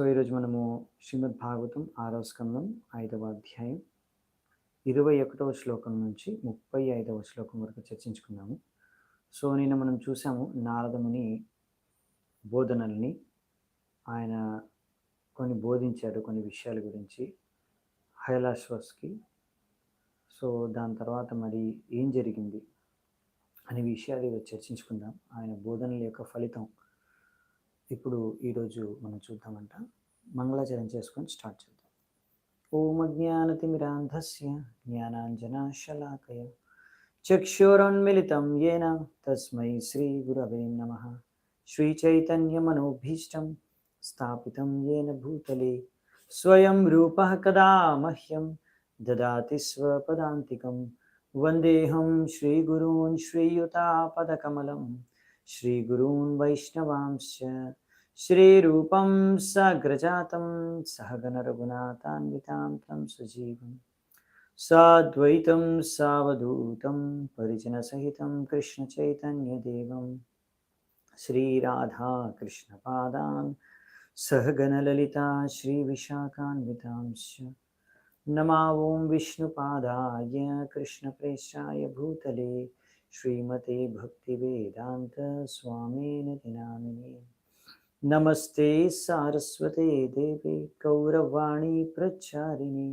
ఈరోజు మనము శ్రీమద్ భాగవతం 6వ స్కందం 5వ అధ్యాయం 21వ శ్లోకం నుంచి 35వ శ్లోకం వరకు చర్చించుకున్నాము. నిన్న మనం చూసాము నారదముని బోధనల్ని. ఆయన కొన్ని బోధించారు కొన్ని విషయాల గురించి హైలాశ్వస్కి. దాని తర్వాత మరి ఏం జరిగింది అనే విషయాలు ఈరోజు చర్చించుకుందాం. ఆయన బోధనల యొక్క ఫలితం ఇప్పుడు ఈరోజు మనం చూద్దామంట. మంగళాచరణ చేసుకొని స్టార్ట్ చేద్దాం. ఓం అజ్ఞానతిమిరాంధస్య జ్ఞానాంజనాశలాకయ చక్షురున్మిళితం యేన తస్మై శ్రీ గురవే నమః. శ్రీచైతన్యమనోభీష్టం స్థాపితం యేన భూతలే స్వయం రూపః కదా మహ్యం దదాతి స్వపదాంతికం. వందేహం శ్రీగురూన్ శ్రీయుతాపదకమలం శ్రీగురూన్ వైష్ణవాంశ్చ శ్రీరూపం సాగ్రజాతం సహగణ రఘునాథాన్వితాం తం సజీవం సాద్వైతం సావధూతం పరిజన సహితం కృష్ణ చైతన్యదేవం శ్రీరాధా కృష్ణ పాదాన్ సహగణ లలితా శ్రీ విశాఖాన్వితాంశ్చ. నమా ఓం విష్ణుపాదాయ కృష్ణ ప్రేష్టాయ భూతలే శ్రీమతే భక్తివేదాంత స్వామినితి నామినే. నమస్తే సారస్వతే దేవే గౌరవాణి ప్రచారిణి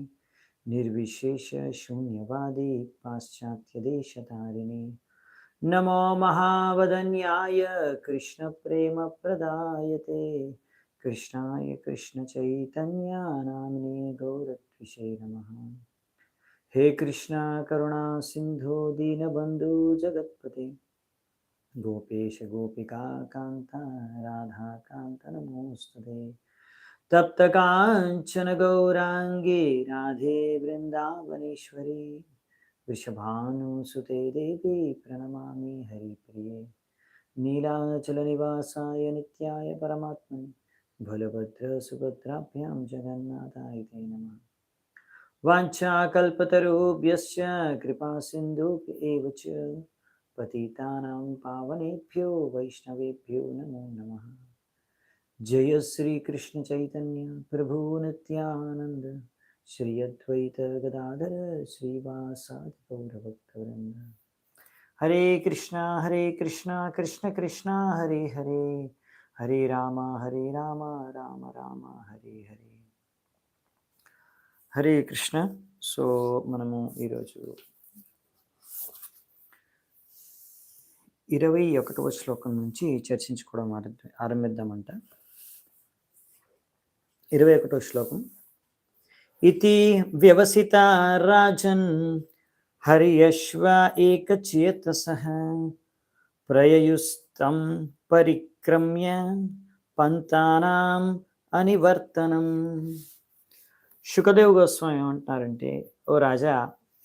నిర్విశేష శూన్యవాది పాశ్చాత్యదేశతారిణి. నమో మహావదన్యాయ కృష్ణ ప్రేమ ప్రదాయతే కృష్ణాయ కృష్ణ చైతన్య నామినే గౌరత్విషే నమః. హే కృష్ణ కరుణా సింధో దీనబంధు జగత్పతే గోపేశ గోపికా కాంత రాధాకాంత నమోస్తుతే. తప్త కాంచన గౌరాంగి రాధే బృందావనేశ్వరి వృషభానుసుతే దేవి ప్రణమామి హరిప్రియే. నీలాచల నివాసాయ నిత్యాయ పరమాత్మనే బలభద్ర సుభద్రాభ్యాం జగన్నాథాయ తే నమః. వాంఛాకల్పతరుభ్యశ్చ కృపా సింధుభ్య ఏవ చ పతితానాం పావనేభ్యో వైష్ణవేభ్యో నమో నమః. జయ శ్రీ కృష్ణ చైతన్య ప్రభు నిత్యానంద శ్రీ అద్వైత గదాధర శ్రీవాసాది గౌరభక్తవృంద. హరే కృష్ణ కృష్ణ కృష్ణ హరే హరే హరే రామ రామ రామ హరే హరే. హరే కృష్ణ. మనము ఈరోజు 21వ శ్లోకం నుంచి చర్చించుకోవడం ఆరంభిద్దామంట. 21వ శ్లోకం. ఇతి వ్యవసిత రాజన్ హర్యశ్వ ఏకచేతసః ప్రయయుస్తం పరిక్రమ్య పంతానాం అనివర్తనం. శుకదేవ్ గోస్వామి ఏమంటున్నారంటే, ఓ రాజా,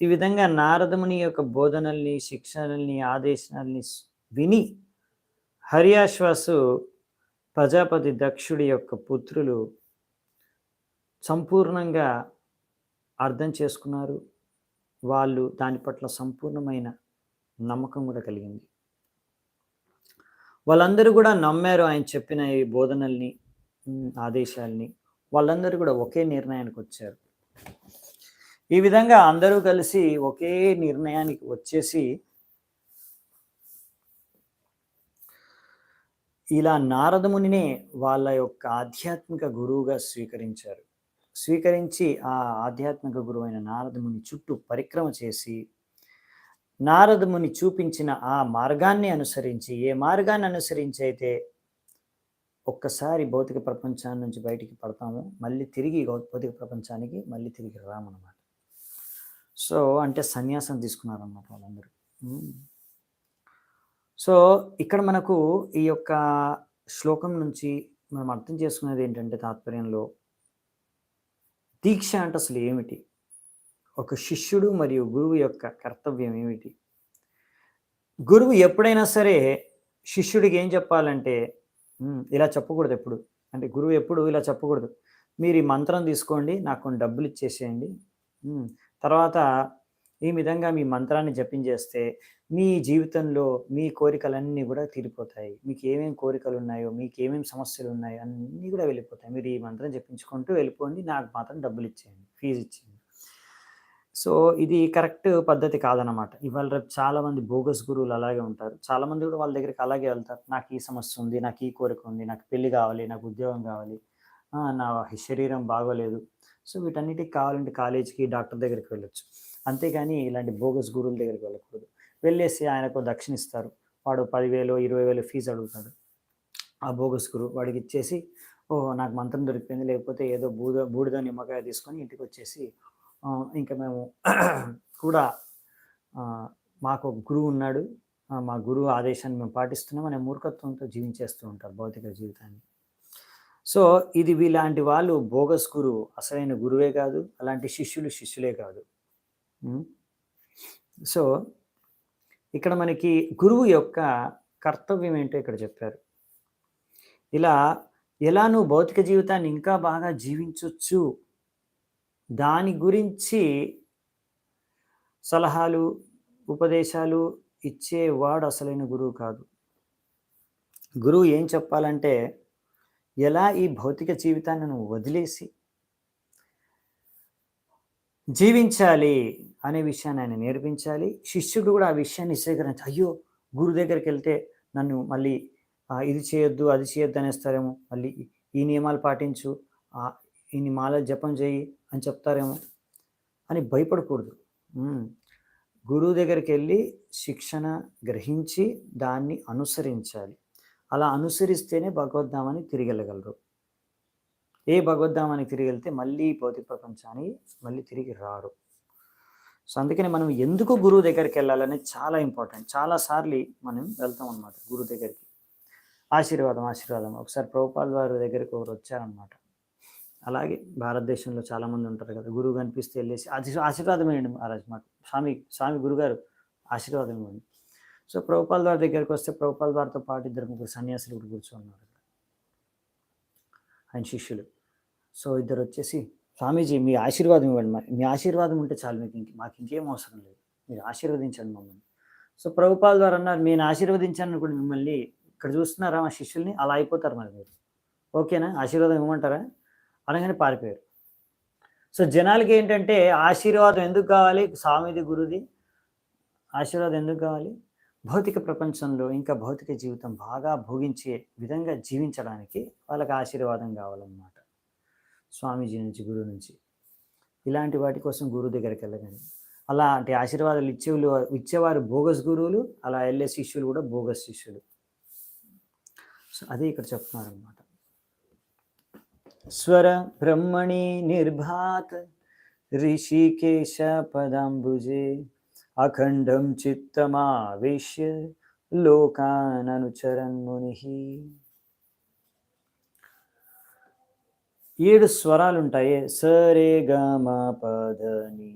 ఈ విధంగా నారదముని యొక్క బోధనల్ని శిక్షణల్ని ఆదేశాలని విని హర్యాశ్వాసు ప్రజాపతి దక్షుడి యొక్క పుత్రులు సంపూర్ణంగా అర్థం చేసుకున్నారు. వాళ్ళు దాని పట్ల సంపూర్ణమైన నమ్మకం కూడా కలిగింది. వాళ్ళందరూ కూడా నమ్మారు ఆయన చెప్పిన ఈ బోధనల్ని ఆదేశాలని. వాళ్ళందరూ కూడా ఒకే నిర్ణయానికి వచ్చారు. ఈ విధంగా అందరూ కలిసి ఒకే నిర్ణయానికి వచ్చేసి ఇలా నారదమునినే వాళ్ళ యొక్క ఆధ్యాత్మిక గురువుగా స్వీకరించి ఆ ఆధ్యాత్మిక గురువు అయిన నారదముని చుట్టూ పరిక్రమ చేసి నారదముని చూపించిన ఆ మార్గాన్ని అనుసరించి, ఏ మార్గాన్ని అనుసరించి అయితే ఒక్కసారి భౌతిక ప్రపంచాన్ని నుంచి బయటికి పడతాము, మళ్ళీ తిరిగి భౌతిక ప్రపంచానికి మళ్ళీ తిరిగి రామన్నమాట. అంటే సన్యాసం తీసుకున్నారన్నమాట వాళ్ళందరూ. ఇక్కడ మనకు ఈ యొక్క శ్లోకం నుంచి మనం అర్థం చేసుకునేది ఏంటంటే, తాత్పర్యంలో దీక్ష అంటే అసలు ఏమిటి, ఒక శిష్యుడు మరియు గురువు యొక్క కర్తవ్యం ఏమిటి. గురువు ఎప్పుడైనా సరే శిష్యుడికి ఏం చెప్పాలంటే, ఇలా చెప్పకూడదు ఎప్పుడు. అంటే గురువు ఎప్పుడు ఇలా చెప్పకూడదు, మీరు ఈ మంత్రం తీసుకోండి, నాకు కొన్ని డబ్బులు ఇచ్చేసేయండి, తర్వాత ఈ విధంగా మీ మంత్రాన్ని జపించేస్తే మీ జీవితంలో మీ కోరికలన్నీ కూడా తీరిపోతాయి. మీకు ఏమేమి కోరికలు ఉన్నాయో, మీకు ఏమేమి సమస్యలు ఉన్నాయో అన్నీ కూడా వెళ్ళిపోతాయి. మీరు ఈ మంత్రం జపించుకుంటూ వెళ్ళిపోండి. నాకు మాత్రం డబ్బులు ఇచ్చేయండి. ఫీజ్ ఇచ్చేయండి. సో, ఇది కరెక్ట్ పద్ధతి కాదనమాట. ఇవాళ రేపు చాలామంది బోగస్ గురువులు అలాగే ఉంటారు. చాలామంది కూడా వాళ్ళ దగ్గరికి అలాగే వెళ్తారు. నాకు ఈ సమస్య ఉంది, నాకు ఈ కోరిక ఉంది, నాకు పెళ్లి కావాలి, నాకు ఉద్యోగం కావాలి, నా శరీరం బాగోలేదు. సో, వీటన్నిటికి కావాలంటే కాలేజీకి, డాక్టర్ దగ్గరికి వెళ్ళొచ్చు. అంతేగాని ఇలాంటి బోగస్ గురువుల దగ్గరికి వెళ్ళకూడదు. వెళ్ళేసి ఆయనకు దక్షిణ ఇస్తారు. వాడు 10,000, 20,000 ఫీజు అడుగుతాడు. ఆ బోగస్ గురువు వాడికి ఇచ్చేసి, ఓహో! నాకు మంత్రం దొరికిపోయింది. లేకపోతే ఏదో బూడిద నిమ్మకాయ తీసుకొని ఇంటికొచ్చేసి ఇంకా మేము కూడా మాకు ఒక గురువు ఉన్నాడు. మా గురువు ఆదేశాన్ని మేము పాటిస్తున్నాం అనే మూర్ఖత్వంతో జీవించేస్తూ ఉంటారు భౌతిక జీవితాన్ని. సో, ఇది వీలాంటి వాళ్ళు బోగస్ గురువు. అసలైన గురువే కాదు. అలాంటి శిష్యులే కాదు. సో, ఇక్కడ మనకి గురువు యొక్క కర్తవ్యం ఏంటో ఇక్కడ చెప్పారు. ఎలా నువ్వు భౌతిక జీవితాన్ని ఇంకా బాగా జీవించొచ్చు దాని గురించి సలహాలు, ఉపదేశాలు ఇచ్చేవాడు అసలైన గురువు కాదు. గురువు ఏం చెప్పాలంటే, ఎలా ఈ భౌతిక జీవితాన్ని నువ్వు వదిలేసి జీవించాలి అనే విషయాన్ని ఆయన నేర్పించాలి. శిష్యుడు కూడా ఆ విషయాన్ని స్వీకరించి, అయ్యో! గురువు దగ్గరికి వెళ్తే నన్ను మళ్ళీ ఇది చేయొద్దు, అది చేయొద్దు అనేస్తారేమో, మళ్ళీ ఈ నియమాలు పాటించు, ఇన్ని మాలలు జపం చేయి అని చెప్తారేమో అని భయపడకూడదు. గురువు దగ్గరికి వెళ్ళి శిక్షణ గ్రహించి దాన్ని అనుసరించాలి. అలా అనుసరిస్తేనే భగవద్ధామాన్ని తిరిగి వెళ్ళగలరు. ఏ భగవద్ధామానికి తిరిగి వెళ్తే మళ్ళీ భౌతిక ప్రపంచానికి మళ్ళీ తిరిగి రారు. సో, అందుకని మనం ఎందుకు గురువు దగ్గరికి వెళ్ళాలనేది చాలా ఇంపార్టెంట్. చాలాసార్లు మనం వెళ్తాం అనమాట గురువు దగ్గరికి. ఆశీర్వాదం. ఒకసారి ప్రభుపాల్ వారి దగ్గరికి ఒకరు వచ్చారనమాట. అలాగే భారతదేశంలో చాలామంది ఉంటారు కదా, గురువు కనిపిస్తే వెళ్ళేసి ఆశీర్వాదం ఇవ్వండి మహారాజ్, మాకు స్వామి గురుగారు ఆశీర్వాదం ఇవ్వండి. సో, ప్రభుపాల్ వారి దగ్గరికి వస్తే ప్రభుపాల్ వారితో పాటు 2-3 సన్యాసులు కూడా కూర్చున్నారు ఆయన శిష్యులు. సో, ఇద్దరు వచ్చేసి, స్వామీజీ మీ ఆశీర్వాదం ఇవ్వండి, మీ ఆశీర్వాదం ఉంటే చాలు, మాకు ఇంకేం అవసరం లేదు, మీరు ఆశీర్వదించండి మమ్మల్ని. సో, ప్రభుపాల్ వారు అన్నారు, నేను ఆశీర్వదించాను కూడా మిమ్మల్ని, ఇక్కడ చూస్తున్నారా మా శిష్యుల్ని, అలా అయిపోతారు మరి మీరు, ఓకేనా, ఆశీర్వాదం ఇవ్వమంటారా అనగానే పారిపోయారు. సో, జనాలకి ఏంటంటే ఆశీర్వాదం ఎందుకు కావాలి, స్వామిది గురుది ఆశీర్వాదం ఎందుకు కావాలి, భౌతిక ప్రపంచంలో ఇంకా భౌతిక జీవితం బాగా భోగించే విధంగా జీవించడానికి వాళ్ళకి ఆశీర్వాదం కావాలన్నమాట, స్వామీజీ నుంచి, గురువు నుంచి. ఇలాంటి వాటి కోసం గురువు దగ్గరికి వెళ్ళకండి. అలాంటి ఆశీర్వాదాలు ఇచ్చేవారు బోగస్ గురువులు, అలా వెళ్ళే శిష్యులు కూడా బోగస్ శిష్యులు. సో, అదే ఇక్కడ చెప్తున్నారన్నమాట. స్వర బ్రహ్మణి నిర్భాత్ ఋషికేశ పదాంబుజే అఖండం చిత్తమావేశ్య లోకాననుచరన్ ముని. 7 స్వరాలు ఉంటాయి. సరే గమ పదని.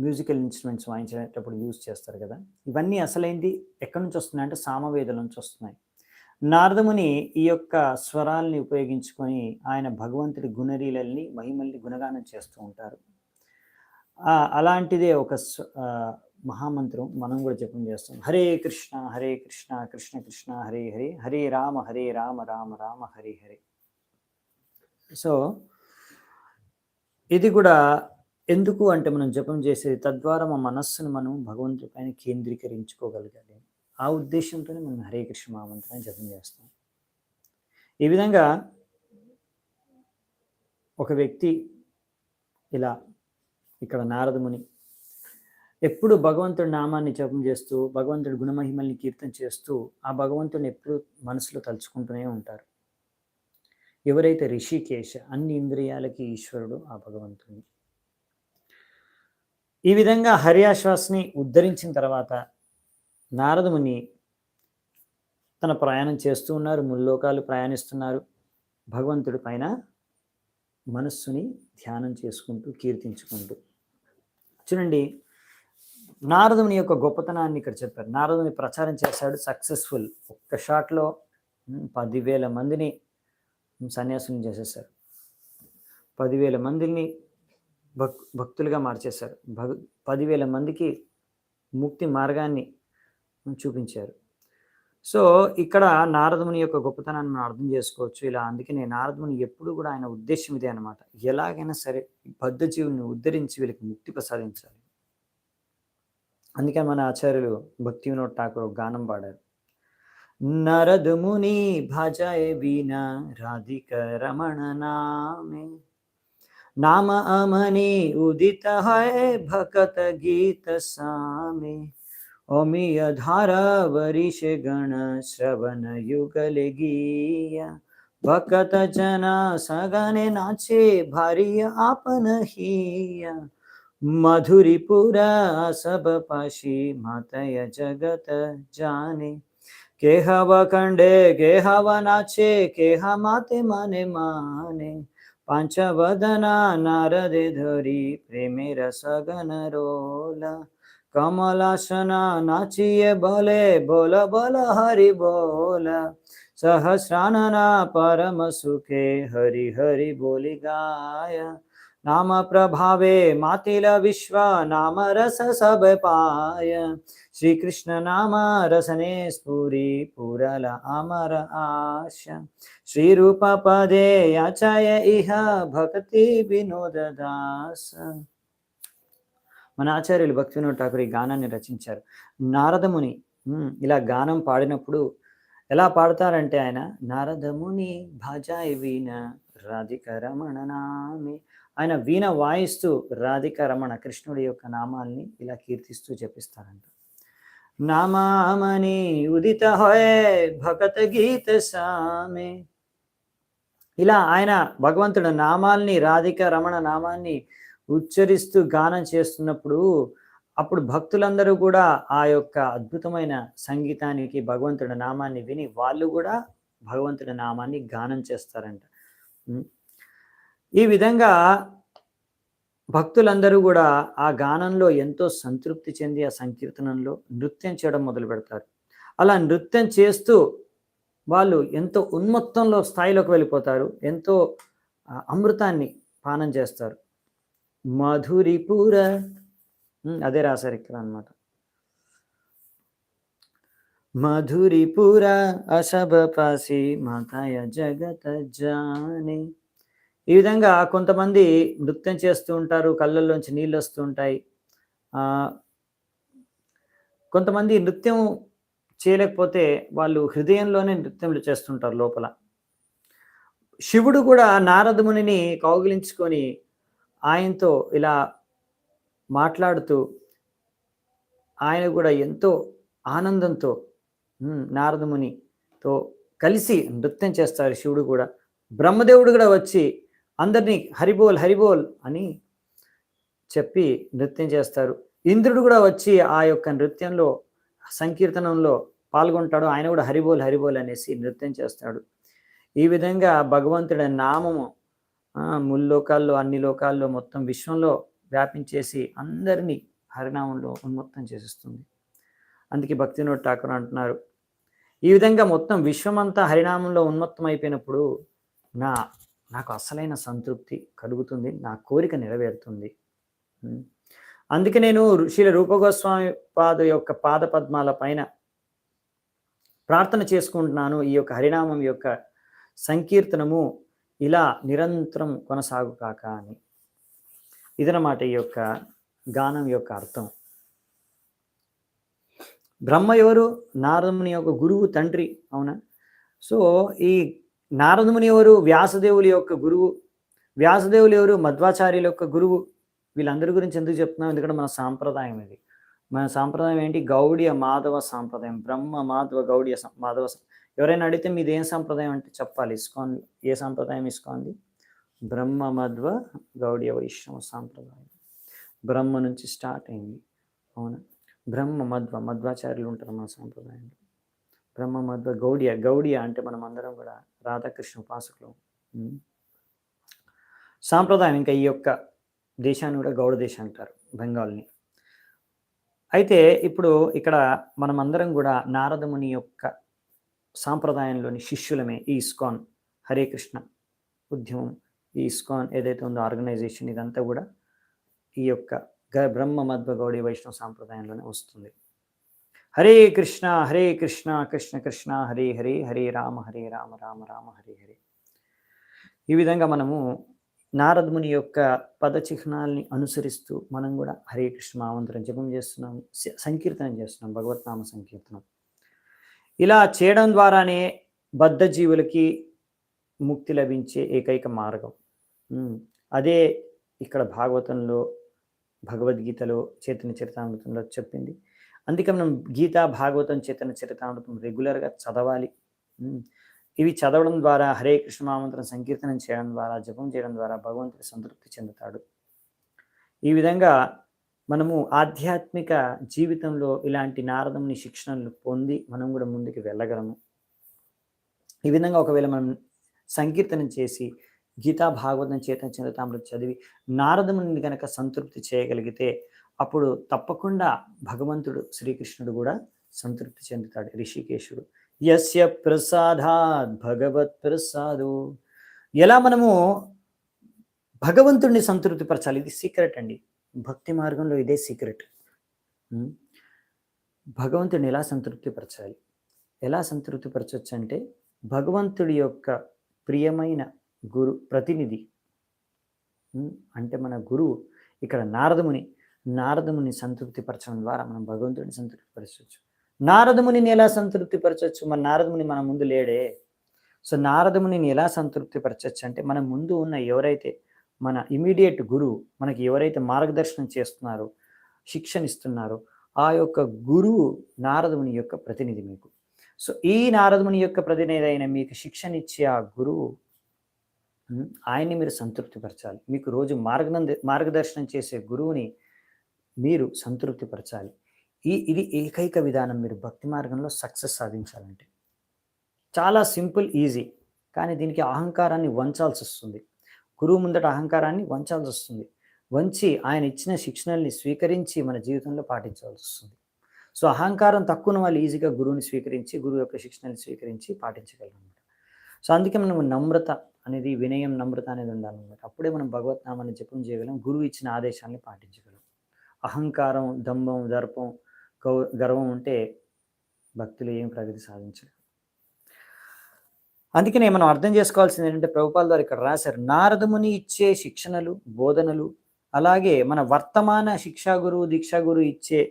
మ్యూజికల్ ఇన్స్ట్రుమెంట్స్ వాయించేటప్పుడు యూజ్ చేస్తారు కదా. ఇవన్నీ అసలైంది ఎక్కడి నుంచి వస్తున్నాయి అంటే సామవేదాల నుంచి వస్తున్నాయి. నారదముని ఈ యొక్క స్వరాల్ని ఉపయోగించుకొని ఆయన భగవంతుడి గుణరీలల్ని, మహిమల్ని గుణగానం చేస్తూ ఉంటారు. అలాంటిదే ఒక మహామంత్రం మనం కూడా జపం చేస్తాం. హరే కృష్ణ కృష్ణ కృష్ణ హరే హరే, హరే రామ రామ రామ హరే హరే. సో, ఇది కూడా ఎందుకు అంటే మనం జపం చేసేది తద్వారా మా మనస్సును మనం భగవంతుడి పైన కేంద్రీకరించుకోగలగాలి. ఆ ఉద్దేశంతోనే మనం హరే కృష్ణ మహామంత్రాన్ని జపం చేస్తాం. ఈ విధంగా ఒక వ్యక్తి ఇలా ఇక్కడ నారదముని ఎప్పుడు భగవంతుడి నామాన్ని జపం చేస్తూ, భగవంతుడి గుణమహిమల్ని కీర్తన చేస్తూ, ఆ భగవంతుడిని ఎప్పుడు మనసులో తలుచుకుంటూనే ఉంటారు. ఎవరైతే రిషికేశ, అన్ని ఇంద్రియాలకి ఈశ్వరుడు ఆ భగవంతుని. ఈ విధంగా హర్యాశ్వాస్ని ఉద్ధరించిన తర్వాత నారదముని తన ప్రయాణం చేస్తూ ఉన్నారు, ముల్లోకాలు ప్రయాణిస్తున్నారు. భగవంతుడి పైన మనస్సుని ధ్యానం చేసుకుంటూ, కీర్తించుకుంటూ. చూడండి, నారదుని యొక్క గొప్పతనాన్ని ఇక్కడ చెప్పారు. నారదుని ప్రచారం చేశాడు, సక్సెస్ఫుల్. ఒక్క షాట్లో 10,000 మందిని సన్యాసుని చేసేసారు. 10,000 మందిని భక్తులుగా మార్చేశారు. 10,000 మందికి ముక్తి మార్గాన్ని చూపించారు. సో, ఇక్కడ నారదముని యొక్క గొప్పతనాన్ని మనం అర్థం చేసుకోవచ్చు. ఇలా అందుకనే నారదముని ఎప్పుడు కూడా ఆయన ఉద్దేశ్యం ఇదే అనమాట. ఎలాగైనా సరే బద్ధజీవుల్ని ఉద్ధరించి వీళ్ళకి ముక్తి ప్రసాదించాలి. అందుకని మన ఆచార్యులు భక్తి వినోద్ ఠాకూర్ ఒక గానం పాడారు. नारद मुनि भजाए बिना राधिक रमण नामे, नाम अमनि उदित है भकत गीत सामे, अमीय धारा वरिष गण श्रवण युगल गीया, भकत जना सगने नाचे भारी आपन हिया, मधुरीपुरा सब पाशी मातय जगत जाने, के हवा कंडे के हवा नाचे के माते माने माने, पांचवदना नारदे धरी प्रेमे रसगन रोला, कमलासना नाचिए बोले बोल बोल हरि बोला, सहस्रानना परम सुखे हरि हरि बोली गाया, नाम प्रभावे मातिल विश्व नाम रस सब पाय, श्री कृष्ण नाम रसने स्फुरी पुरल अमर आशा, श्री रूप पदे याचाय इह भक्ति विनोद दास. మన ఆచార్యులు భక్తి వినోద్ ఠాకూర్ ఈ గానాన్ని రచించారు. నారదముని ఇలా గానం పాడినప్పుడు ఎలా పాడతారంటే ఆయన నారదముని భజాయ వీణ రాధిక రమణ నామే, ఆయన వీణ వాయిస్తూ రాధిక రమణ కృష్ణుడి యొక్క నామాల్ని ఇలా కీర్తిస్తూ చెప్పిస్తారంట. నామామని ఉదిత హోయ్ భగత గీత సామే, ఇలా ఆయన భగవంతుడు నామాల్ని రాధిక రమణ నామాన్ని ఉచ్చరిస్తూ గానం చేస్తున్నప్పుడు అప్పుడు భక్తులందరూ కూడా ఆ యొక్క అద్భుతమైన సంగీతానికి భగవంతుడి నామాన్ని విని వాళ్ళు కూడా భగవంతుడి నామాన్ని గానం చేస్తారంట. ఈ విధంగా భక్తులందరూ కూడా ఆ గానంలో ఎంతో సంతృప్తి చెంది ఆ సంకీర్తనంలో నృత్యం చేయడం మొదలు పెడతారు. అలా నృత్యం చేస్తూ వాళ్ళు ఎంతో ఉన్మత్తంలో స్థాయిలోకి వెళ్ళిపోతారు. ఎంతో అమృతాన్ని పానం చేస్తారు. మధురిపుర అదే రాశారు ఇక్కడ అన్నమాట. మధురిపుర అశభ పాసి మాతాయ జగత జానే. ఈ విధంగా కొంతమంది నృత్యం చేస్తూ ఉంటారు, కళ్ళల్లోంచి నీళ్ళు వస్తూ ఉంటాయి. కొంతమంది నృత్యం చేయలేకపోతే వాళ్ళు హృదయంలోనే నృత్యములు చేస్తుంటారు లోపల. శివుడు కూడా నారదమునిని కౌగిలించుకొని ఆయనతో ఇలా మాట్లాడుతూ ఆయన కూడా ఎంతో ఆనందంతో నారదమునితో కలిసి నృత్యం చేస్తారు. శివుడు కూడా, బ్రహ్మదేవుడు కూడా వచ్చి అందరినీ హరిబోల్ హరిబోల్ అని చెప్పి నృత్యం చేస్తారు. ఇంద్రుడు కూడా వచ్చి ఆ యొక్క నృత్యంలో సంకీర్తనంలో పాల్గొంటాడు. ఆయన కూడా హరిబోల్ హరిబోల్ అనేసి నృత్యం చేస్తాడు. ఈ విధంగా భగవంతుడి నామము ముల్లోకాల్లో అన్ని లోకాల్లో మొత్తం విశ్వంలో వ్యాపించేసి అందరినీ హరినామంలో ఉన్మత్తం చేసేస్తుంది. అందుకే భక్తి వినోద్ ఠాకూర్ అంటున్నారు, ఈ విధంగా మొత్తం విశ్వమంతా హరినామంలో ఉన్మత్తం అయిపోయినప్పుడు నాకు అసలైన సంతృప్తి కలుగుతుంది, నా కోరిక నెరవేరుతుంది. అందుకే నేను శ్రీల రూపగోస్వామి యొక్క పాద పద్మాల పైన ప్రార్థన చేసుకుంటున్నాను. ఈ యొక్క హరినామం యొక్క సంకీర్తనము ఇలా నిరంతరం కొనసాగు కాక అని. ఇదనమాట ఈ యొక్క గానం యొక్క అర్థం. బ్రహ్మ ఎవరు? నారదముని యొక్క గురువు, తండ్రి. అవునా? సో ఈ నారదముని ఎవరు? వ్యాసదేవుని యొక్క గురువు. వ్యాసదేవులు ఎవరు? మధ్వాచార్యుల యొక్క గురువు. వీళ్ళందరి గురించి ఎందుకు చెప్తున్నాం? ఎందుకంటే మన సాంప్రదాయం ఇది. మన సాంప్రదాయం ఏంటి? గౌడియ మాధవ సాంప్రదాయం. బ్రహ్మ మాధవ గౌడియ మాధవ. ఎవరైనా అడిగితే మీది ఏం సాంప్రదాయం అంటే చెప్పాలి. ఇస్కాన్ ఏ సాంప్రదాయం? ఇస్కాన్ది బ్రహ్మ మధ్వ గౌడియ వైష్ణవ సాంప్రదాయం. బ్రహ్మ నుంచి స్టార్ట్ అయింది. అవునా? బ్రహ్మ మధ్వాచార్యులు ఉంటారు మన సాంప్రదాయంలో. బ్రహ్మ మధ్వ గౌడియ అంటే మనం అందరం కూడా రాధాకృష్ణ ఉపాసకులు. సాంప్రదాయం. ఇంకా ఈ యొక్క దేశాన్ని కూడా గౌడ దేశం అంటారు, బెంగాల్ని. అయితే ఇప్పుడు ఇక్కడ మనం అందరం కూడా నారదముని యొక్క సాంప్రదాయంలోని శిష్యులమే. ఈ ఇస్కాన్ హరే కృష్ణ ఉద్యమం, ఈ ఇస్కాన్ ఏదైతే ఉందో ఆర్గనైజేషన్, ఇదంతా కూడా ఈ యొక్క బ్రహ్మ మధ్వ గౌడీ వైష్ణవ సాంప్రదాయంలోనే వస్తుంది. హరే కృష్ణ కృష్ణ కృష్ణ హరే హరే, హరే రామ రామ రామ హరే హరే. ఈ విధంగా మనము నారద ముని యొక్క పద చిహ్నాల్ని అనుసరిస్తూ మనం కూడా హరే కృష్ణ మహామంత్రం జపం చేస్తున్నాం, సంకీర్తనం చేస్తున్నాం, భగవత్నామ సంకీర్తనం. ఇలా చేయడం ద్వారానే బద్ధ జీవులకి ముక్తి లభించే ఏకైక మార్గం. అదే ఇక్కడ భాగవతంలో, భగవద్గీతలో, చైతన్య చరితామృతంలో చెప్పింది. అందుకే మనం గీత, భాగవతం, చైతన్య చరితామృతం రెగ్యులర్గా చదవాలి. ఇవి చదవడం ద్వారా, హరే కృష్ణ మహామంత్రం సంకీర్తనం చేయడం ద్వారా, జపం చేయడం ద్వారా భగవంతుడి సంతృప్తి చెందుతాడు. ఈ విధంగా మనము ఆధ్యాత్మిక జీవితంలో ఇలాంటి నారదముని శిక్షణలు పొంది మనం కూడా ముందుకు వెళ్ళగలము. ఈ విధంగా ఒకవేళ మనం సంకీర్తనం చేసి గీతా, భాగవతం, చైతన్య చరితామృతం చదివి నారదముని కనుక సంతృప్తి చేయగలిగితే అప్పుడు తప్పకుండా భగవంతుడు శ్రీకృష్ణుడు కూడా సంతృప్తి చెందుతాడు. ఋషికేశుడు యస్య ప్రసాదాత్ భగవత్ ప్రసాదు. ఎలా మనము భగవంతుడిని సంతృప్తి పరచాలి, ఇది సీక్రెట్ అండి. భక్తి మార్గంలో ఇదే సీక్రెట్. భగవంతుడిని ఎలా సంతృప్తి పరచాలి, ఎలా సంతృప్తి పరచవచ్చు అంటే భగవంతుడి యొక్క ప్రియమైన గురు ప్రతినిధి అంటే మన గురువు ఇక్కడ నారదముని సంతృప్తి పరచడం ద్వారా మనం భగవంతుడిని సంతృప్తి పరచవచ్చు. నారదమునిని ఎలా సంతృప్తి పరచవచ్చు? మన నారదముని మన ముందు లేడే. సో నారదమునిని ఎలా సంతృప్తి పరచవచ్చు అంటే మన ముందు ఉన్న ఎవరైతే మన ఇమీడియట్ గురువు, మనకి ఎవరైతే మార్గదర్శనం చేస్తున్నారో, శిక్షణ ఇస్తున్నారో ఆ యొక్క గురువు నారదముని యొక్క ప్రతినిధి మీకు. సో ఈ నారదముని యొక్క ప్రతినిధి అయిన మీకు శిక్షణ ఇచ్చే ఆ గురువు, ఆయన్ని మీరు సంతృప్తిపరచాలి. మీకు రోజు మార్గదర్శనం చేసే గురువుని మీరు సంతృప్తిపరచాలి. ఇది ఏకైక విధానం మీరు భక్తి మార్గంలో సక్సెస్ సాధించాలంటే. చాలా సింపుల్, ఈజీ. కానీ దీనికి అహంకారాన్ని వంచాల్సి వస్తుంది. గురువు ముందట అహంకారాన్ని వంచాల్సి వస్తుంది. వంచి ఆయన ఇచ్చిన శిక్షణల్ని స్వీకరించి మన జీవితంలో పాటించాల్సి వస్తుంది. సో అహంకారం తక్కువ వాళ్ళు ఈజీగా గురువుని స్వీకరించి, గురువు యొక్క శిక్షణని స్వీకరించి పాటించగలరు. సో అందుకే మనం నమ్రత అనేది, వినయం, నమ్రత అనేది ఉండాలన్నమాట. అప్పుడే మనం భగవత్నామాన్ని జపం చేయగలం, గురువు ఇచ్చిన ఆదేశాన్ని పాటించగలం. అహంకారం, దంభం, దర్పం, గర్వం ఉంటే భక్తులు ఏం ప్రగతి సాధించరు. అందుకనే మనం అర్థం చేసుకోవాల్సింది ఏంటంటే ప్రభుపాల ద్వారా ఇక్కడ రాశారు, నారదముని ఇచ్చే శిక్షణలు, బోధనలు, అలాగే మన వర్తమాన శిక్షా గురువు, దీక్షా గురువు ఇచ్చే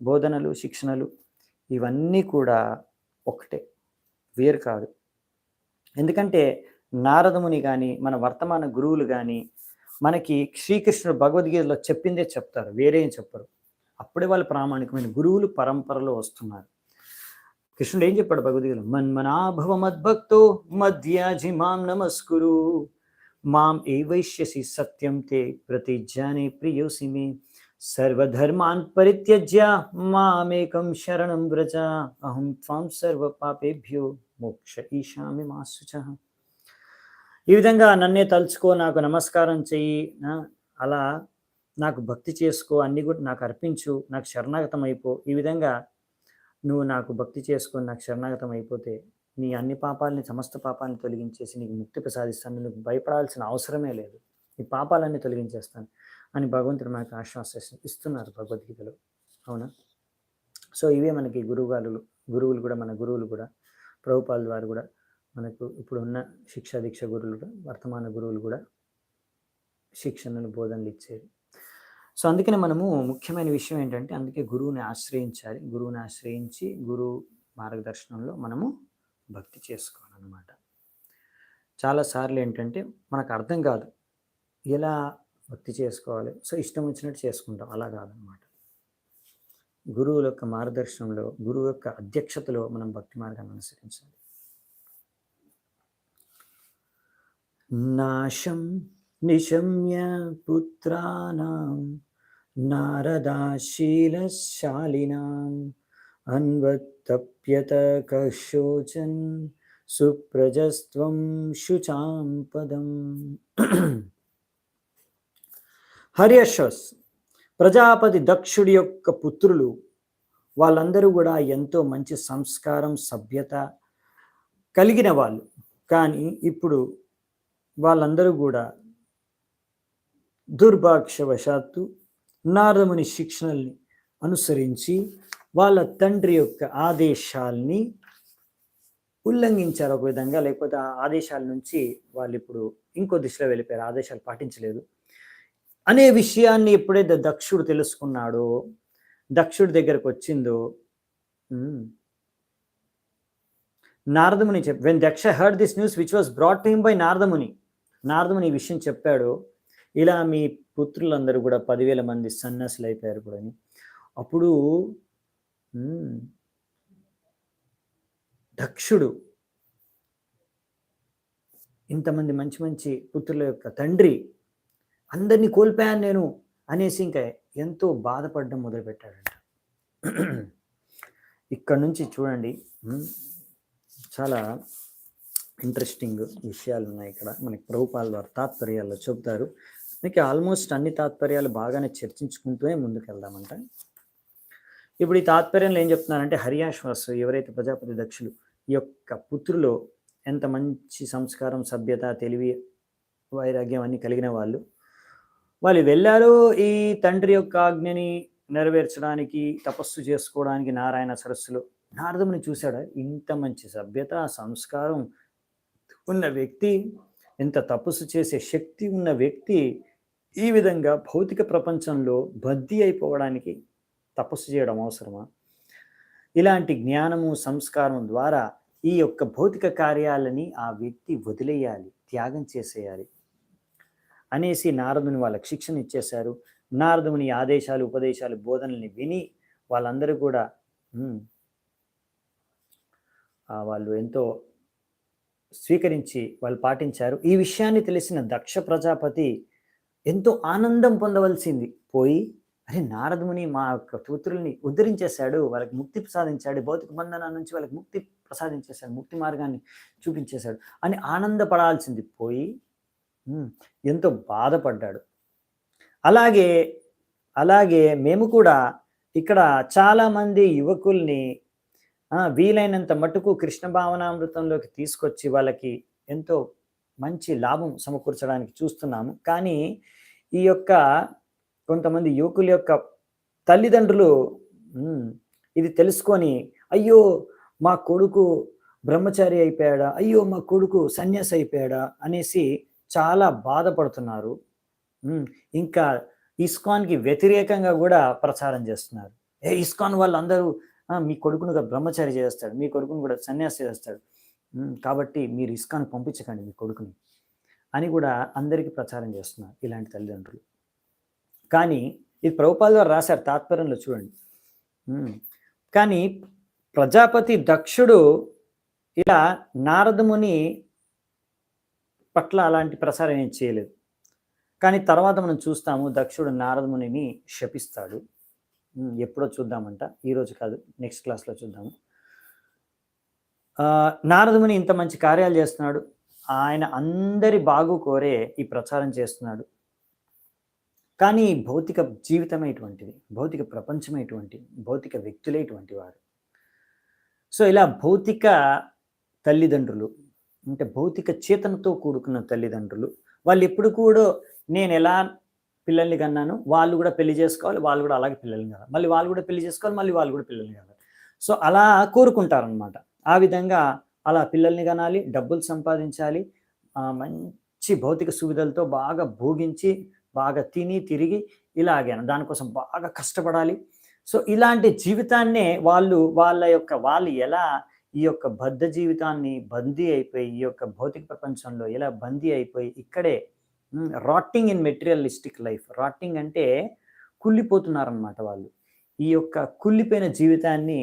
బోధనలు, శిక్షణలు ఇవన్నీ కూడా ఒకటే, వేరు కాదు. ఎందుకంటే నారదముని కానీ మన వర్తమాన గురువులు కానీ మనకి శ్రీకృష్ణుడు భగవద్గీతలో చెప్పిందే చెప్తారు, వేరే ఏం చెప్పరు. అప్పుడే వాళ్ళు ప్రామాణికమైన గురువులు పరంపరలో వస్తున్నారు. కృష్ణుడు ఏం చెప్పాడు భగవద్గీతలో? మన్మనాభవ మద్భక్తో మధ్యాజిమాం నమస్కురు మాం ఏవైష్యసి సత్యం తే ప్రతిజ్ఞానే ప్రియోసి మే సర్వధర్మాన్ పరిత్యజ్య మామేకం శరణం వ్రజ అహం త్వాం సర్వ పాపేభ్యో మోక్ష ఈశామి మా శుచః. ఈ విధంగా నన్నే తలుచుకో, నాకు నమస్కారం చెయ్యి, అలా నాకు భక్తి చేసుకో, అన్ని కూడా నాకు అర్పించు, నాకు శరణాగతం అయిపో. ఈ విధంగా నువ్వు నాకు భక్తి చేసుకొని నాకు శరణాగతం అయిపోతే నీ అన్ని పాపాలని, సమస్త పాపాలని తొలగించేసి నీకు ముక్తి ప్రసాదిస్తాను, నువ్వు భయపడాల్సిన అవసరమే లేదు, నీ పాపాలన్నీ తొలగించేస్తాను అని భగవంతుడు మనకు ఆశ్వాసం ఇస్తున్నారు భగవద్గీతలో. అవునా? సో ఇవే మనకి గురువులు కూడా, మన గురువులు కూడా, ప్రభుపాల ద్వారా కూడా మనకు ఇప్పుడు ఉన్న శిక్షా దీక్ష గురువులు కూడా, వర్తమాన గురువులు కూడా శిక్షణలు, బోధనలు ఇచ్చేది. సో అందుకనే మనము ముఖ్యమైన విషయం ఏంటంటే అందుకే గురువుని ఆశ్రయించాలి. గురువుని ఆశ్రయించి గురువు మార్గదర్శనంలో మనము భక్తి చేసుకోవాలన్నమాట. చాలాసార్లు ఏంటంటే మనకు అర్థం కాదు ఎలా భక్తి చేసుకోవాలి, సో ఇష్టం వచ్చినట్టు చేసుకుంటాం. అలా కాదనమాట. గురువుల యొక్క మార్గదర్శనంలో, గురువు యొక్క అధ్యక్షతలో మనం భక్తి మార్గాన్ని అనుసరించాలి. నాశం నిశమ్య పుత్రానాం నారదాశీలశాలినాం అన్వత్తప్యత కశోచన్ సుప్రజస్త్వం శుచాం పదం. హర్యశ్వస్ ప్రజాపతి దక్షుడి యొక్క పుత్రులు, వాళ్ళందరూ కూడా ఎంతో మంచి సంస్కారం, సభ్యత కలిగిన వాళ్ళు. కానీ ఇప్పుడు వాళ్ళందరూ కూడా దుర్భాగ్యవశాత్తు నారదముని శిక్షణల్ని అనుసరించి వాళ్ళ తండ్రి యొక్క ఆదేశాల్ని ఉల్లంఘించారు ఒక విధంగా, లేకపోతే ఆ ఆదేశాల నుంచి వాళ్ళు ఇప్పుడు ఇంకో దిశలో వెళ్ళిపోయారు, ఆదేశాలు పాటించలేదు అనే విషయాన్ని ఎప్పుడైతే దక్షుడు తెలుసుకున్నాడో, దక్షుడి దగ్గరకు వచ్చిందో, Naradamuni when Daksha heard this news which was brought to him by Naradamuni, Naradamuni ఈ విషయం చెప్పాడు, ఇలా మీ పుత్రులందరూ కూడా 10,000 మంది సన్యాసులు అయిపోయారు కూడా అని. అప్పుడు దక్షుడు ఇంతమంది మంచి మంచి పుత్రుల యొక్క తండ్రి, అందరినీ కోల్పోయాను నేను అనేసి ఇంకా ఎంతో బాధపడడం మొదలుపెట్టాడంట. ఇక్కడ నుంచి చూడండి, చాలా ఇంట్రెస్టింగ్ విషయాలు ఉన్నాయి ఇక్కడ. మనకి ప్రభుపాల్ వారు తాత్పర్యాల్లో చెబుతారు. మీకు ఆల్మోస్ట్ అన్ని తాత్పర్యాలు బాగానే చర్చించుకుంటూనే ముందుకు వెళ్దామంట. ఇప్పుడు ఈ తాత్పర్యంలో ఏం చెప్తున్నారంటే, హర్యాశ్వాస్ ఎవరైతే ప్రజాపతి దక్షులు ఈ యొక్క పుత్రులు ఎంత మంచి సంస్కారం, సభ్యత, తెలివి, వైరాగ్యం అన్ని కలిగిన వాళ్ళు వెళ్ళారు ఈ తండ్రి యొక్క ఆజ్ఞని నెరవేర్చడానికి, తపస్సు చేసుకోవడానికి నారాయణ సరస్సులో. నారదముని చూశాడు, ఇంత మంచి సభ్యత, సంస్కారం ఉన్న వ్యక్తి, ఎంత తపస్సు చేసే శక్తి ఉన్న వ్యక్తి ఈ విధంగా భౌతిక ప్రపంచంలో బద్దీ అయిపోవడానికి తపస్సు చేయడం అవసరమా? ఇలాంటి జ్ఞానము, సంస్కారం ద్వారా ఈ యొక్క భౌతిక కార్యాలని ఆ వ్యక్తి వదిలేయాలి, త్యాగం చేసేయాలి అనేసి నారదుని వాళ్ళకి శిక్షణ ఇచ్చేశారు. నారదుని ఆదేశాలు, ఉపదేశాలు, బోధనల్ని విని వాళ్ళందరూ కూడా వాళ్ళు ఎంతో స్వీకరించి వాళ్ళు పాటించారు. ఈ విషయాన్ని తెలిసిన దక్ష ప్రజాపతి ఎంతో ఆనందం పొందవలసింది పోయి, అరే నారదుని మా యొక్క పుత్రుల్ని ఉద్ధరించేశాడు, వాళ్ళకి ముక్తి ప్రసాదించాడు, భౌతిక బంధనాల నుంచి వాళ్ళకి ముక్తి ప్రసాదించేశాడు, ముక్తి మార్గాన్ని చూపించేశాడు అని ఆనందపడాల్సింది పోయి ఎంతో బాధపడ్డాడు. అలాగే మేము కూడా ఇక్కడ చాలామంది యువకుల్ని వీలైనంత మటుకు కృష్ణ భావనామృతంలోకి తీసుకొచ్చి వాళ్ళకి ఎంతో మంచి లాభం సమకూర్చడానికి చూస్తున్నాము. కానీ ఈ యొక్క కొంతమంది యువకుల యొక్క తల్లిదండ్రులు ఇది తెలుసుకొని, అయ్యో మా కొడుకు బ్రహ్మచారి అయిపోయాడా, అయ్యో మా కొడుకు సన్యాసి అయిపోయాడా అనేసి చాలా బాధపడుతున్నారు. ఇంకా ఇస్కాన్కి వ్యతిరేకంగా కూడా ప్రచారం చేస్తున్నారు. ఇస్కాన్ వాళ్ళందరూ మీ కొడుకును బ్రహ్మచారి చేస్తాడు, మీ కొడుకును కూడా సన్యాసి చేస్తాడు, కాబట్టి మీరు ఇస్కాన్ పంపించకండి మీ కొడుకుని అని కూడా అందరికీ ప్రచారం చేస్తున్నారు ఇలాంటి తల్లిదండ్రులు. కానీ ఇది ప్రభుపాల్ వారు రాశారు తాత్పర్యంలో చూడండి. కానీ ప్రజాపతి దక్షుడు ఇలా నారదముని పట్ల అలాంటి ప్రసారం ఏం చేయలేదు. కానీ తర్వాత మనం చూస్తాము, దక్షుడు నారదమునిని శపిస్తాడు. ఎప్పుడో చూద్దామంట, ఈరోజు కాదు, నెక్స్ట్ క్లాస్లో చూద్దాము. నారదముని ఇంత మంచి కార్యాలు చేస్తున్నాడు, ఆయన అందరి బాగు కోరే ఈ ప్రచారం చేస్తున్నాడు. కానీ భౌతిక జీవితమే ఇటువంటిది, భౌతిక ప్రపంచమే ఇటువంటిది, భౌతిక వ్యక్తులే ఇటువంటి వారు. సో ఇలా భౌతిక తల్లిదండ్రులు అంటే భౌతిక చేతనతో కూడుకున్న తల్లిదండ్రులు వాళ్ళు ఎప్పుడు కూడా నేను ఎలా పిల్లల్ని కన్నాను, వాళ్ళు కూడా పెళ్లి చేసుకోవాలి, వాళ్ళు కూడా అలాగే పిల్లల్ని కనాలి, మళ్ళీ వాళ్ళు కూడా పెళ్లి చేసుకోవాలి, మళ్ళీ వాళ్ళు కూడా పిల్లల్ని కనాలి. సో అలా కోరుకుంటారనమాట. ఆ విధంగా అలా పిల్లల్ని కనాలి, డబ్బులు సంపాదించాలి, మంచి భౌతిక సువిధలతో బాగా భోగించి బాగా తిని తిరిగి ఇలాగే దానికోసం బాగా కష్టపడాలి. సో ఇలాంటి జీవితాన్నే వాళ్ళు ఎలా ఈ యొక్క బద్ధ జీవితాన్ని బందీ అయిపోయి, ఈ యొక్క భౌతిక ప్రపంచంలో ఎలా బందీ అయిపోయి ఇక్కడే rating in materialistic life, rating అంటే కుళ్ళిపోతున్నారనమాట. వాళ్ళు ఈ యొక్క కుళ్ళిపోయిన జీవితాన్ని